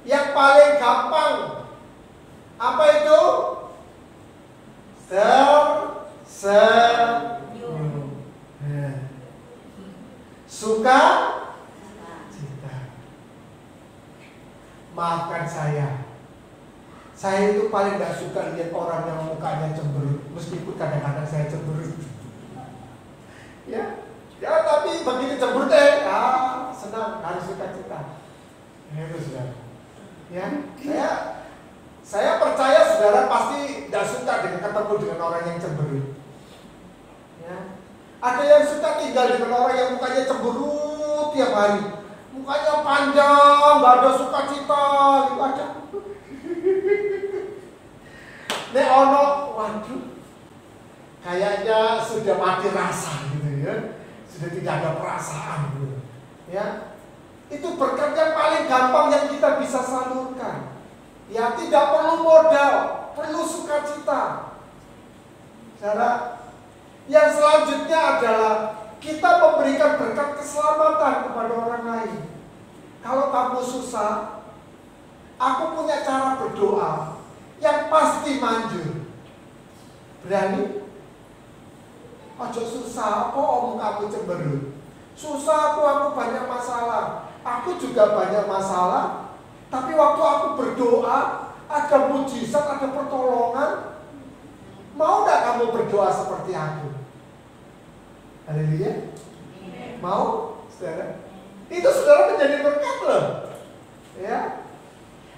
yang paling gampang. Apa itu? Senyum. Suka cita. Maafkan saya. Saya itu paling gak suka lihat orang yang mukanya cemberut, meskipun kadang-kadang saya cemberut. Ya, tapi begitu cemberut senang, harus suka cita. Itu saudara. Ya, saya percaya saudara pasti gak suka dengan ketemu dengan orang yang cemberut. Ya, ada yang suka tinggal dengan orang yang mukanya cemberut tiap hari, mukanya panjang, gak ada sukacita, gitu ada. Nek ono, waduh, kayaknya sudah mati rasa gitu ya, sudah tidak ada perasaan gitu. Ya, itu berkat yang paling gampang yang kita bisa salurkan. Ya, tidak perlu modal, perlu sukacita. Saudara, yang selanjutnya adalah kita memberikan berkat keselamatan kepada orang lain. Kalau kamu susah, aku punya cara berdoa yang pasti manjur. Berani? Ojo susah, apa omong kamu cemberut? Susah aku banyak masalah. Aku juga banyak masalah. Tapi waktu aku berdoa, ada mujizat, ada pertolongan. Mau gak kamu berdoa seperti aku? Haleluya. Mau? Saudara? Itu saudara menjadi berkat loh. Ya.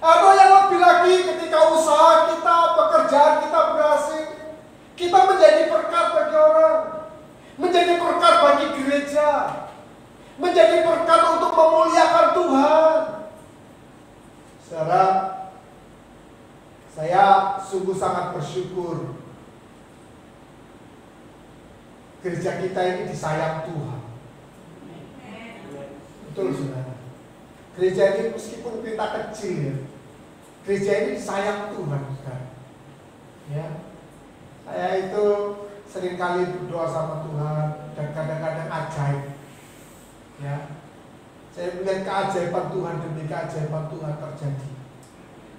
Atau yang lebih lagi ketika usaha kita, pekerjaan kita berhasil, kita menjadi berkat bagi orang, menjadi berkat bagi gereja, menjadi berkat untuk memuliakan Tuhan. Saudara, saya sungguh sangat bersyukur gereja kita ini disayang Tuhan. Betul saudara. Gereja ini meskipun kita kecil ya, gereja ini disayang Tuhan, saudara. Ya, saya itu seringkali berdoa sama Tuhan dan kadang-kadang ajaib. Ya, saya melihat keajaiban Tuhan demi keajaiban Tuhan terjadi.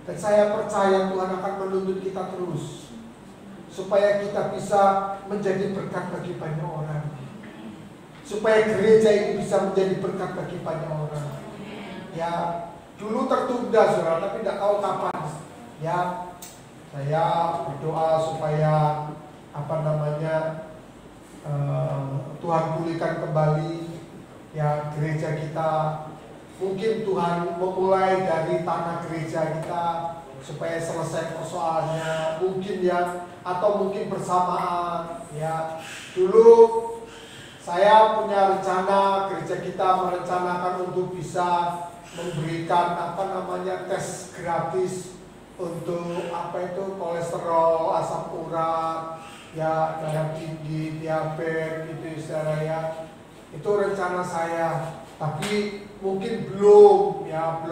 Dan saya percaya Tuhan akan menuntut kita terus, supaya kita bisa menjadi berkat bagi banyak orang, supaya gereja ini bisa menjadi berkat bagi banyak orang. Ya, dulu tertunda saudara, tapi tidak tahu kapan. Ya, saya berdoa supaya Tuhan pulihkan kembali ya gereja kita. Mungkin Tuhan memulai dari tanah gereja kita supaya selesai persoalannya, mungkin ya, atau mungkin bersamaan ya. Dulu saya punya rencana, gereja kita merencanakan untuk bisa memberikan tes gratis untuk kolesterol, asam urat, ya, darah tinggi, diabetes gitu saudara ya. Itu rencana saya. Tapi mungkin belum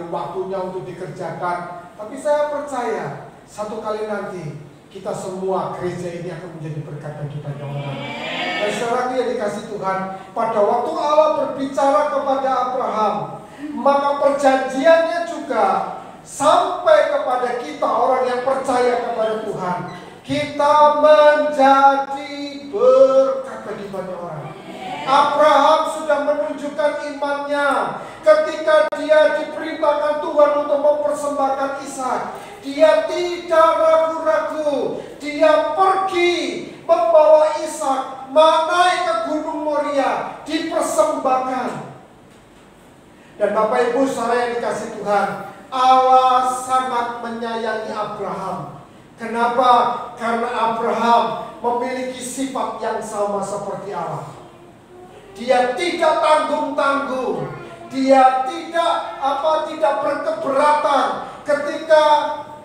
waktunya untuk dikerjakan. Tapi saya percaya satu kali nanti kita semua gereja ini akan menjadi berkat bagi banyak orang. Dan saudara yang dikasih Tuhan, pada waktu Allah berbicara kepada Abraham, maka perjanjiannya juga sampai kepada kita orang yang percaya kepada Tuhan. Kita menjadi berkat bagi banyak orang. Abraham sudah menunjukkan imannya ketika dia diperintahkan Tuhan untuk mempersembahkan Ishak. Dia tidak ragu-ragu. Dia pergi membawa Ishak naik ke Gunung Moria, dipersembahkan. Dan Bapak Ibu saudara yang dikasih Tuhan, Allah sangat menyayangi Abraham. Kenapa? Karena Abraham memiliki sifat yang sama seperti Allah. Dia tidak tanggung-tanggung. Dia tidak berkeberatan ketika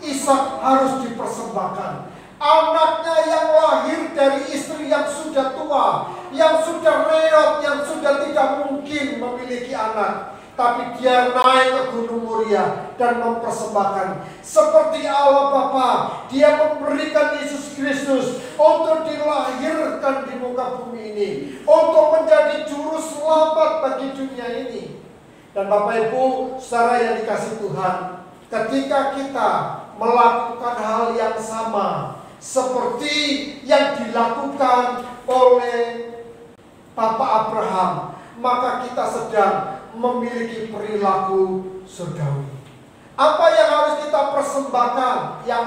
Ishak harus dipersembahkan. Anaknya yang lahir dari istri yang sudah tua, yang sudah reot, yang sudah tidak mungkin memiliki anak. Tapi dia naik ke Gunung Moria dan mempersembahkan. Seperti Allah Bapa, dia memberikan Yesus Kristus untuk dilahirkan di muka bumi ini, untuk menjadi juru selamat bagi dunia ini. Dan Bapak Ibu, saudara yang dikasih Tuhan, ketika kita melakukan hal yang sama seperti yang dilakukan oleh Bapak Abraham, maka kita sedang memiliki perilaku surgawi. Apa yang harus kita persembahkan? Yang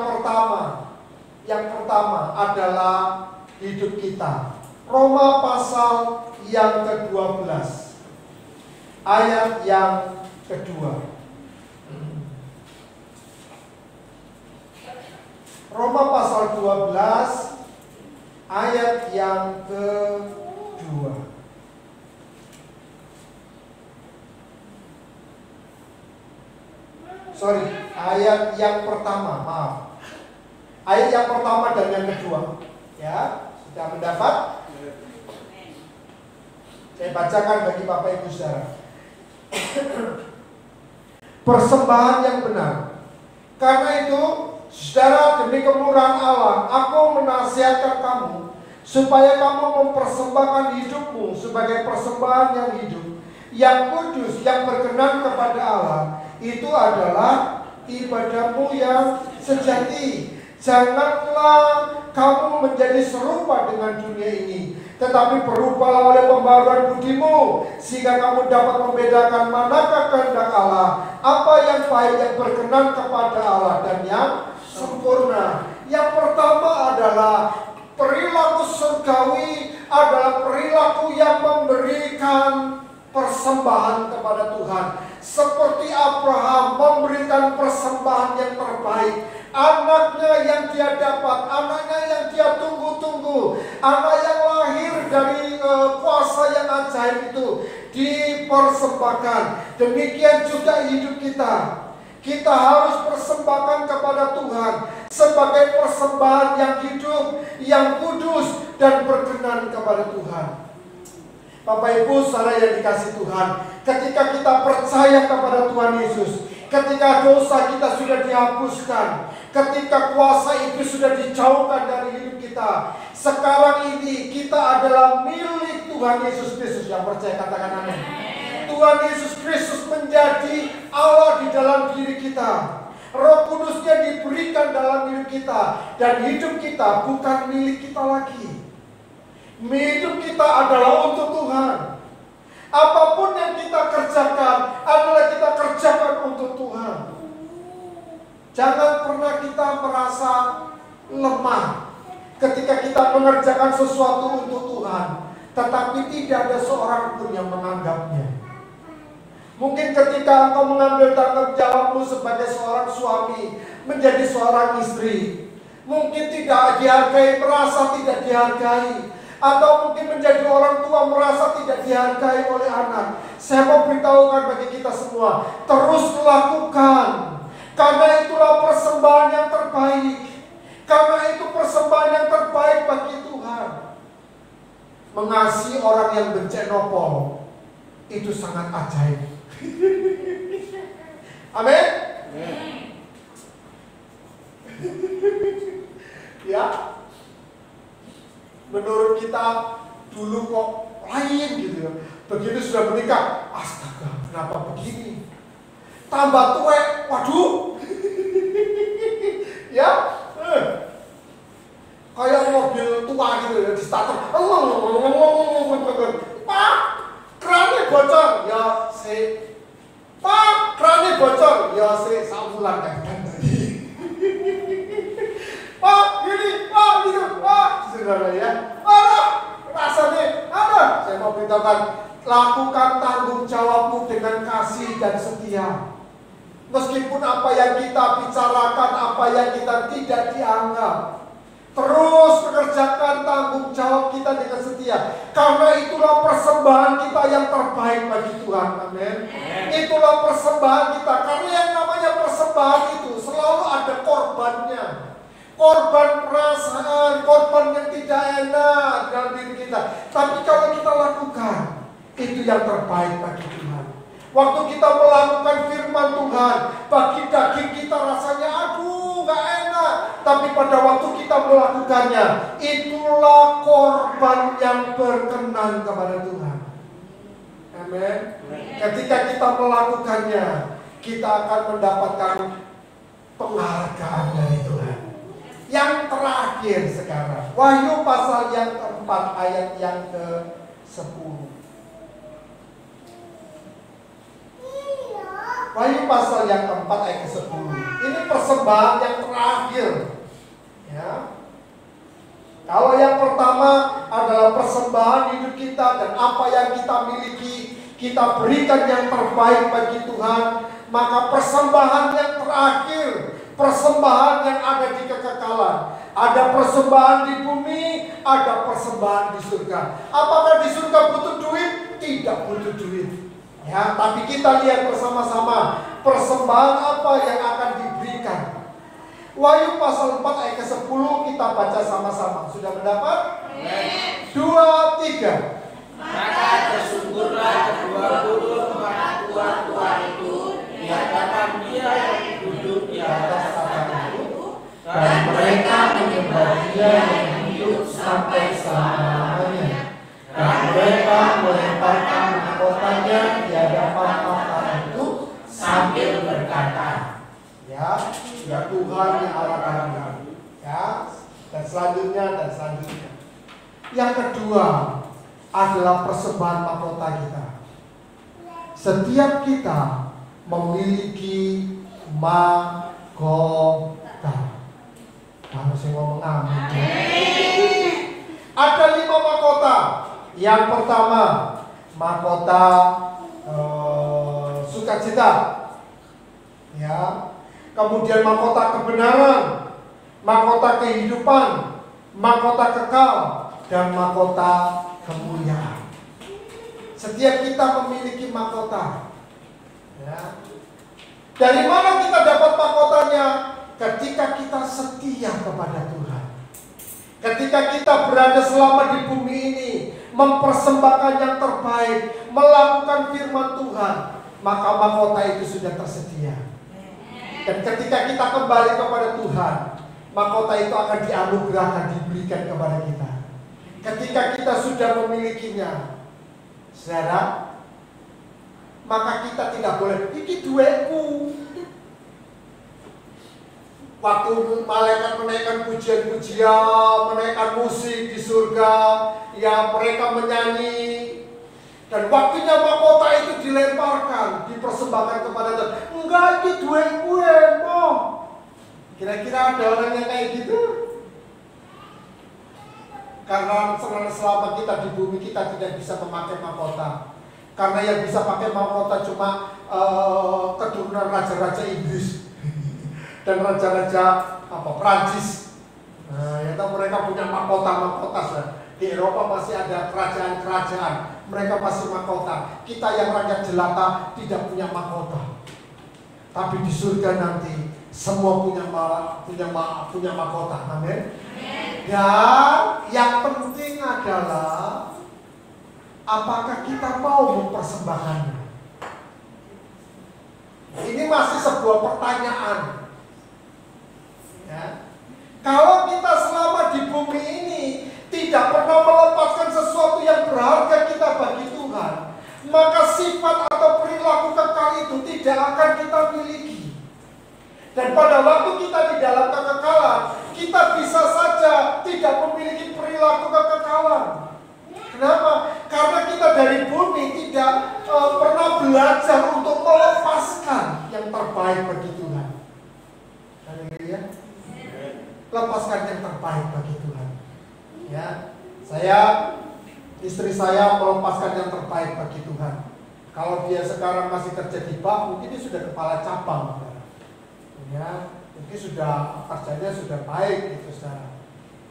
pertama adalah hidup kita. Roma pasal yang ke-12 ayat yang kedua. Roma pasal 12 ayat yang kedua. Ayat yang pertama, maaf. Ayat yang pertama dan yang kedua. Ya, sudah mendapat? Saya bacakan bagi Bapak Ibu saudara. Persembahan yang benar. Karena itu, saudara, demi kemurahan Allah, aku menasihatkan kamu supaya kamu mempersembahkan hidupmu sebagai persembahan yang hidup, yang kudus, yang berkenan kepada Allah. Itu adalah ibadahmu yang sejati. Janganlah kamu menjadi serupa dengan dunia ini, tetapi berubahlah oleh pembaruan budimu, sehingga kamu dapat membedakan manakah kehendak Allah, apa yang baik, yang berkenan kepada Allah, dan yang sempurna. Yang pertama adalah perilaku surgawi, adalah perilaku yang memberikan persembahan kepada Tuhan. Seperti Abraham memberikan persembahan yang terbaik. Anaknya yang dia dapat, anaknya yang dia tunggu-tunggu, anak yang lahir dari kuasa yang ajaib itu dipersembahkan. Demikian juga hidup kita. Kita harus persembahkan kepada Tuhan sebagai persembahan yang hidup, yang kudus, dan berkenan kepada Tuhan. Bapak Ibu saudara yang dikasih Tuhan, ketika kita percaya kepada Tuhan Yesus, ketika dosa kita sudah dihapuskan, ketika kuasa iblis sudah dijauhkan dari hidup kita, sekarang ini kita adalah milik Tuhan Yesus Kristus. Yang percaya katakan amin. Tuhan Yesus Kristus menjadi Allah di dalam diri kita. Roh Kudusnya diberikan dalam hidup kita. Dan hidup kita bukan milik kita lagi. Hidup kita adalah untuk Tuhan. Apapun yang kita kerjakan adalah kita kerjakan untuk Tuhan. Jangan pernah kita merasa lemah ketika kita mengerjakan sesuatu untuk Tuhan, tetapi tidak ada seorang pun yang menganggapnya. Mungkin ketika engkau mengambil tanggung jawabmu sebagai seorang suami, menjadi seorang istri, mungkin tidak dihargai, merasa tidak dihargai, atau mungkin menjadi orang tua merasa tidak dihargai oleh anak. Saya mau beritahukan bagi kita semua, terus lakukan, karena itulah persembahan yang terbaik. Karena itu persembahan yang terbaik bagi Tuhan. Mengasihi orang yang bercenopol itu sangat ajaib. Amin. Ya, menurut kita dulu kok lain gitu ya. Begitu sudah menikah, astaga, kenapa begini? Tambah tua, waduh. Ya, kayak mobil tua gitu ya, di starter. Pak, kerannya bocor, ya sih. Pak, kerannya bocor, ya sih. Sabulan kan tadi. Pak, gini, Pak, gitu, Pak, saudara ya. Ada, rasanya ada. Saya mau beritahukan, lakukan tanggung jawabmu dengan kasih dan setia. Meskipun apa yang kita bicarakan, apa yang kita tidak dianggap, terus mengerjakan tanggung jawab kita dengan setia. Karena itulah persembahan kita yang terbaik bagi Tuhan. Amin. Itulah persembahan kita. Karena yang namanya persembahan itu selalu ada korbannya. Korban perasaan, korban yang tidak enak dalam diri kita. Tapi kalau kita lakukan, itu yang terbaik bagi Tuhan. Waktu kita melakukan firman Tuhan, bagi daging kita rasanya aduh gak enak. Tapi pada waktu kita melakukannya, itulah korban yang berkenan kepada Tuhan. Amin. Ketika kita melakukannya, kita akan mendapatkan penghargaan dari Tuhan. Yang terakhir sekarang, Wahyu pasal yang keempat ayat yang ke-10. Wahyu pasal yang keempat ayat ke-10. Ini persembahan yang terakhir. Ya. Kalau yang pertama adalah persembahan hidup kita dan apa yang kita miliki, kita berikan yang terbaik bagi Tuhan. Maka persembahan yang terakhir, persembahan yang ada di kekekalan. Ada persembahan di bumi, ada persembahan di surga. Apakah di surga butuh duit? Tidak butuh duit. Ya, tapi kita lihat bersama-sama persembahan apa yang akan diberikan. Wahyu pasal 4 ayat ke-10 kita baca sama-sama. Sudah mendapat? 2, 3. Maka tersungkurlah kedua guru tempat tua-tua itu di hadapan Dia yang duduk di atas tahta itu, dan mereka menyembah Dia yang hidup sampai selama-lamanya. Dan mereka melemparkan mahkotanya di hadapan tahta itu sambil berkata, Ya Tuhan yang Allah kami. Ya, dan selanjutnya. Yang kedua adalah persembahan mahkota kita. Setiap kita memiliki mahkota. Harus ngomong amin. Ada 5 mahkota. Yang pertama, mahkota sukacita. Ya. Kemudian mahkota kebenaran, mahkota kehidupan, mahkota kekal, dan mahkota kemuliaan. Setiap kita memiliki mahkota. Ya. Dari mana kita dapat mahkotanya? Ketika kita setia kepada Tuhan. Ketika kita berada selama di bumi ini, mempersembahkan yang terbaik, melakukan firman Tuhan, maka mahkota itu sudah tersedia. Dan ketika kita kembali kepada Tuhan, mahkota itu akan dianugerahkan, diberikan kepada kita. Ketika kita sudah memilikinya, saudara, maka kita tidak boleh iki duweku. Waktu malaikat menaikkan pujian-pujian, menaikkan musik di surga, ya mereka menyanyi. Dan waktunya mahkota itu dilemparkan, dipersembahkan kepada Tuhan. Enggak, itu duit gue, Mo. Kira-kira ada orang yang kayak gitu? Karena selama kita di bumi kita tidak bisa memakai mahkota. Karena yang bisa pakai mahkota cuma keturunan raja-raja Inggris dan raja-raja Prancis. Nah, ya mereka punya mahkota. Di Eropa masih ada kerajaan-kerajaan, mereka masih mahkota. Kita yang rakyat jelata tidak punya mahkota. Tapi di surga nanti semua punya mahkota. Amin. Dan yang penting adalah apakah kita mau mempersembahkannya? Ini masih sebuah pertanyaan. Ya. Kalau kita selama di bumi ini tidak pernah melepaskan sesuatu yang berharga kita bagi Tuhan, maka sifat atau perilaku kekal itu tidak akan kita miliki. Dan pada waktu kita di dalam kekekalan, kita bisa saja tidak memiliki perilaku kekekalan. Kenapa? Karena kita dari bumi tidak pernah belajar untuk melepaskan yang terbaik bagi Tuhan. Haleluya. Lepaskan yang terbaik bagi Tuhan. Ya, istri saya melepaskan yang terbaik bagi Tuhan. Kalau dia sekarang masih kerja di bank, mungkin dia sudah kepala cabang. Ya, mungkin sudah kerjanya sudah baik gitu saudara.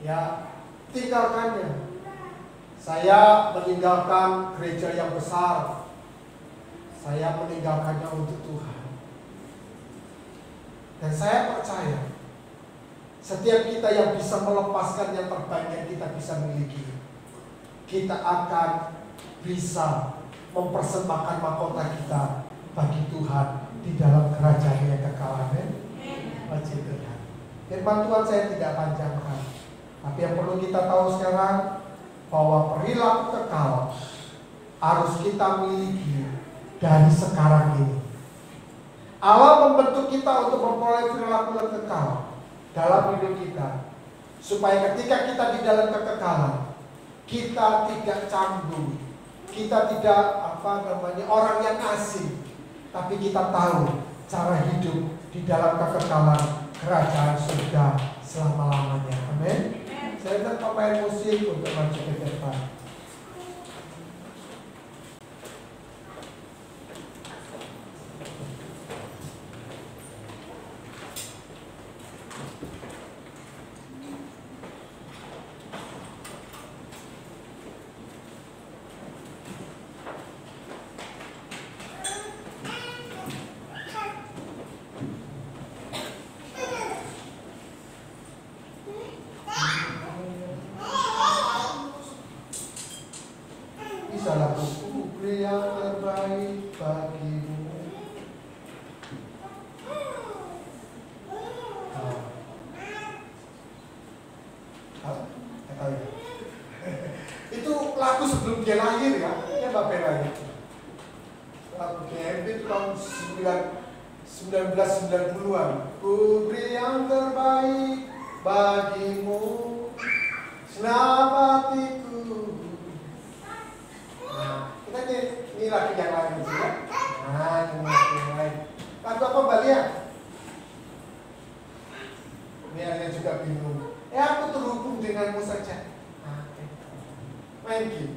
Ya, tinggalkannya. Saya meninggalkan gereja yang besar. Saya meninggalkannya untuk Tuhan. Dan saya percaya setiap kita yang bisa melepaskan yang terbaik yang kita bisa miliki, kita akan bisa mempersembahkan mahkota kita bagi Tuhan di dalam kerajaan yang kekal. Amin. Puji Tuhan. Firman Tuhan saya tidak panjangkan, tapi yang perlu kita tahu sekarang bahwa perilaku kekal harus kita miliki dari sekarang ini. Allah membentuk kita untuk memperoleh perilaku yang kekal dalam hidup kita, supaya ketika kita di dalam kekekalan, kita tidak canggung, kita tidak orang yang asing, tapi kita tahu cara hidup di dalam kekekalan kerajaan surga selama-lamanya. Amin. Saya minta pemain musik untuk maju ke depan. Itu lagu sebelum dia lahir ya Mbak Bella ya. Lagu GMB tahun 1990-an. Ku beri yang terbaik bagimu, senap hatiku. Nah, kita ini lagu yang lain ya. Nah, ini lagu yang lain. Lagu apa Mbak Lia? Biarnya juga bingung. Aku terhubung denganmu saja. Main game.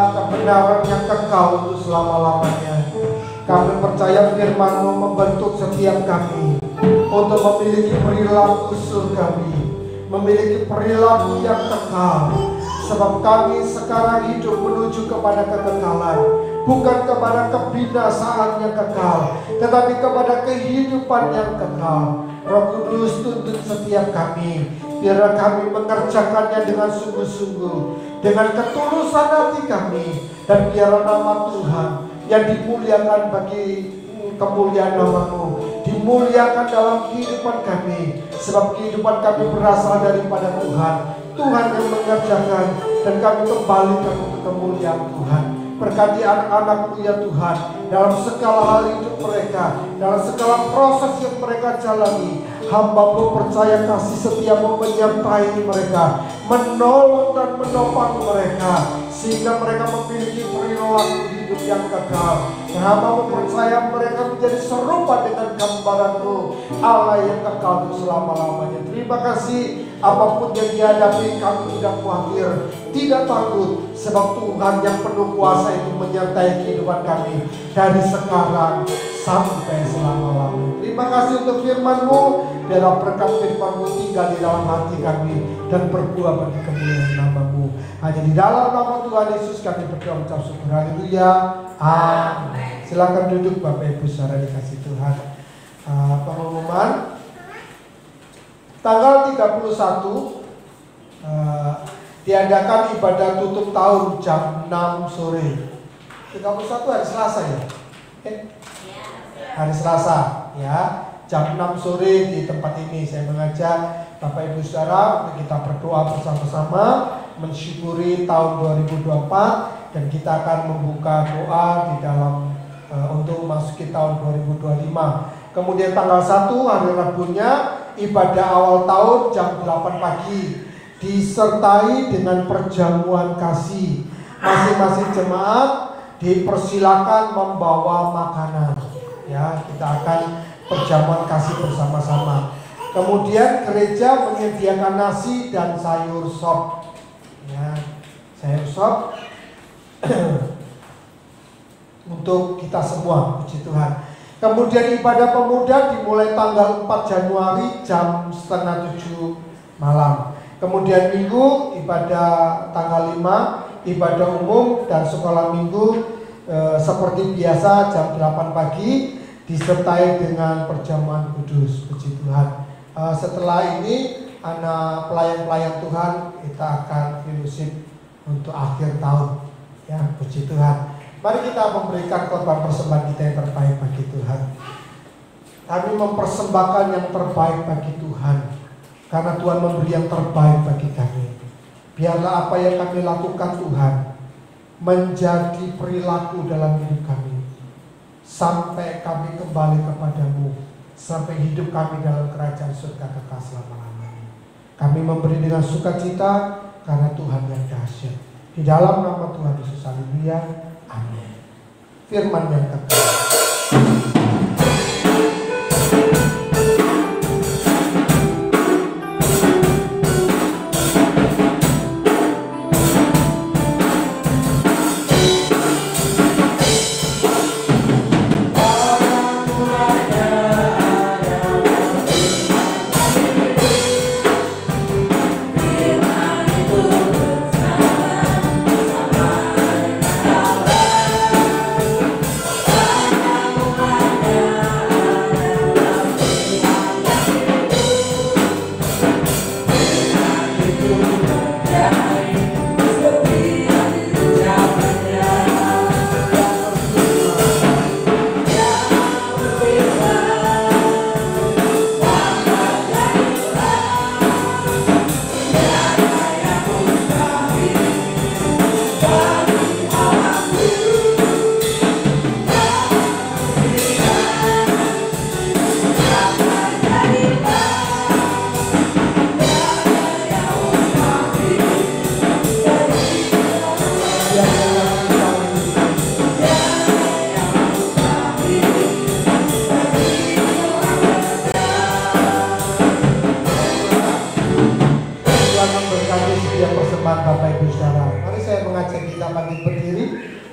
kebenaran yang kekal untuk selama-lamanya. Kami percaya firman-Mu membentuk setiap kami untuk memiliki perilaku surgawi, memiliki perilaku yang kekal. Sebab kami sekarang hidup menuju kepada kekekalan, bukan kepada kebinasaan yang kekal, tetapi kepada kehidupan yang kekal. Roh Kudus tuntun setiap kami, biar kami mengerjakannya dengan sungguh-sungguh, dengan ketulusan hati kami, dan biar nama Tuhan yang dimuliakan bagi kemuliaan nama-Mu dimuliakan dalam kehidupan kami, sebab kehidupan kami berasal daripada Tuhan. Tuhan yang mengerjakan, dan kami kembalikan untuk kemuliaan Tuhan. Berkati anak-anak-Mu ya Tuhan, dalam segala hal hidup mereka, dalam segala proses yang mereka jalani. Hamba-Mu percaya kasih setia-Mu menyertai mereka, menolong dan menopang mereka, sehingga mereka memiliki perilaku hidup yang kekal. Dan hamba-Mu percaya mereka menjadi serupa dengan gambaran-Mu, Allah yang kekal untuk selama-lamanya. Terima kasih. Apapun yang dihadapi, kami tidak khawatir, tidak takut, sebab Tuhan yang penuh kuasa itu menyertai kehidupan kami dari sekarang sampai selama-lamanya. Terima kasih untuk firman-Mu. Biarlah berkat firman-Mu tinggal di dalam hati kami dan berbuah bagi kemuliaan nama-Mu. Hanya di dalam nama Tuhan Yesus kami berdoa ucap syukur. Haleluya. Amin. Silakan duduk Bapak Ibu saudara dikasih Tuhan. Pengumuman tanggal 31 diadakan ibadah tutup tahun jam 6 sore. 31 hari Selasa ya? Hari Selasa ya, jam 6 sore di tempat ini. Saya mengajak Bapak Ibu saudara untuk kita berdoa bersama-sama mensyukuri tahun 2024, dan kita akan membuka doa di dalam untuk memasuki tahun 2025. Kemudian tanggal 1 hari Rabunya ibadah awal tahun jam 8 pagi disertai dengan perjamuan kasih. Masing-masing jemaat dipersilakan membawa makanan. Ya, kita akan perjamuan kasih bersama-sama. Kemudian gereja menyediakan nasi dan sayur sop. Ya, sayur sop untuk kita semua, puji Tuhan. Kemudian ibadah pemuda dimulai tanggal 4 Januari jam 6:30 malam. Kemudian minggu ibadah tanggal 5, ibadah umum dan sekolah minggu seperti biasa jam 8 pagi disertai dengan perjamuan kudus, puji Tuhan. Setelah ini anak pelayan-pelayan Tuhan kita akan fellowship untuk akhir tahun. Ya, puji Tuhan. Mari kita memberikan korban persembahan kita yang terbaik bagi Tuhan. Kami mempersembahkan yang terbaik bagi Tuhan, karena Tuhan memberi yang terbaik bagi kami. Biarlah apa yang kami lakukan Tuhan menjadi perilaku dalam hidup kami, sampai kami kembali kepadamu, sampai hidup kami dalam kerajaan surga kekal selama-lamanya. Kami memberi dengan sukacita karena Tuhan yang dahsyat. Di dalam nama Tuhan Yesus, haleluya. Amin. Firman yang kekal. Firman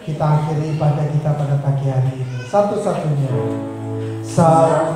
kita akhiri ibadah kita pada pagi hari ini. Satu-satunya yang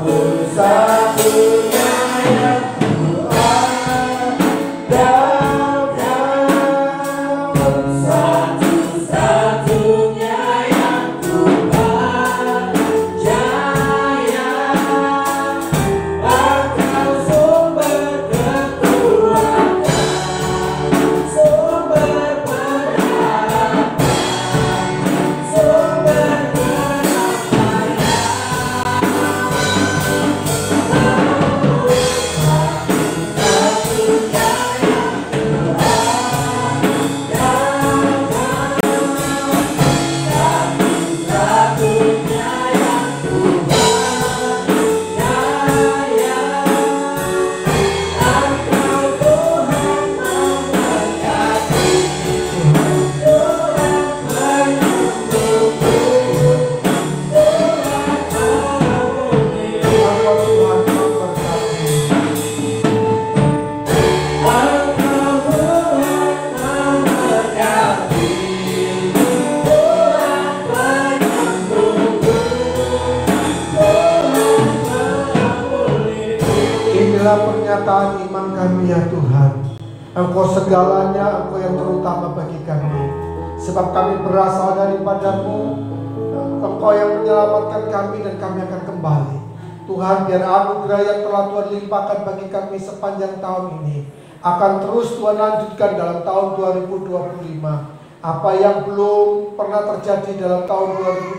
pernyataan iman kami ya Tuhan. Engkau segalanya, Engkau yang terutama bagi kami. Sebab kami berasal daripada-Mu, Engkau yang menyelamatkan kami dan kami akan kembali. Tuhan, biar anugerah yang telah Tuhan limpahkan bagi kami sepanjang tahun ini akan terus Tuhan lanjutkan dalam tahun 2025. Apa yang belum pernah terjadi dalam tahun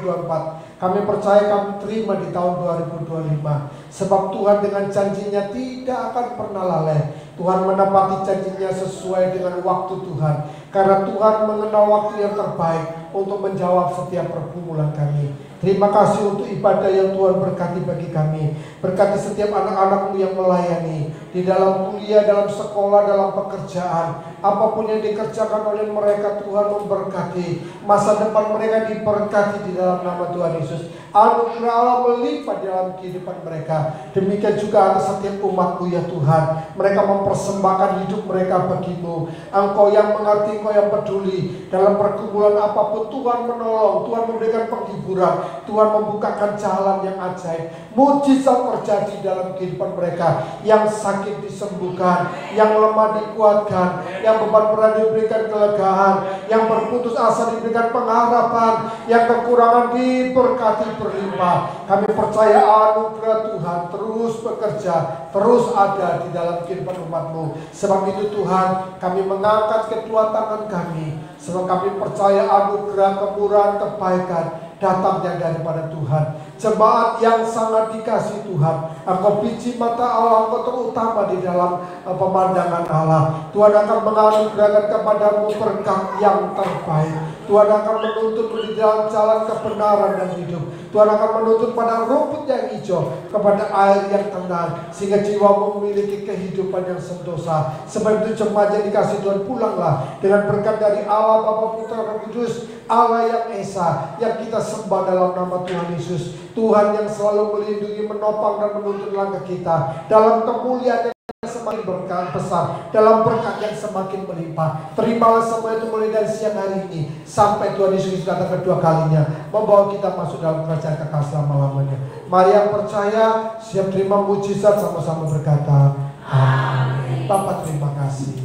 2024, kami percaya kami terima di tahun 2025. Sebab Tuhan dengan janjinya tidak akan pernah lalai. Tuhan menepati janjinya sesuai dengan waktu Tuhan. Karena Tuhan mengenal waktu yang terbaik untuk menjawab setiap pergumulan kami. Terima kasih untuk ibadah yang Tuhan berkati bagi kami. Berkati setiap anak-anak-Mu yang melayani. Di dalam kuliah, dalam sekolah, dalam pekerjaan. Apapun yang dikerjakan oleh mereka, Tuhan memberkati. Masa depan mereka diberkati di dalam nama Tuhan Yesus. Anugerah Allah melimpah di dalam kehidupan mereka. Demikian juga atas setiap umat-Mu ya Tuhan. Mereka mempersembahkan hidup mereka bagi-Mu. Engkau yang mengerti, Engkau yang peduli. Dalam pergumulan apapun Tuhan menolong, Tuhan memberikan penghiburan, Tuhan membukakan jalan yang ajaib. Mujizat terjadi dalam kehidupan mereka. Yang sakit disembuhkan, yang lemah dikuatkan, yang beban berat diberikan kelegaan, yang berputus asa diberikan pengharapan, yang kekurangan diberkati berlimpah. Kami percaya anugerah Tuhan terus bekerja, terus ada di dalam kehidupan umat-Mu. Sebab itu Tuhan, kami mengangkat kedua tangan kami. Sebab kami percaya anugerah, kemurahan, kebaikan datangnya daripada Tuhan. Jemaat yang sangat dikasih Tuhan, Engkau biji mata Allah, Engkau terutama di dalam pemandangan Allah. Tuhan akan menganugerahkan kepadamu berkat yang terbaik. Tuhan akan menuntut di dalam jalan kebenaran dan hidup. Tuhan akan menuntut pada rumput yang hijau, kepada air yang tenang, sehingga jiwamu memiliki kehidupan yang sentosa. Sebab itu jemaat yang dikasih Tuhan, pulanglah dengan berkat dari Allah Bapa, Putra, Roh Kudus, Allah yang Esa, yang kita sembah dalam nama Tuhan Yesus. Tuhan yang selalu melindungi, menopang dan menuntun langkah kita dalam kemuliaan yang semakin besar, dalam berkat yang semakin melimpah. Terimalah semua itu mulai dari siang hari ini sampai Tuhan Yesus datang kedua kalinya, membawa kita masuk dalam kerajaan kekal selama-lamanya. Mari yang percaya siap terima mujizat, sama-sama berkata amin. Bapak terima kasih.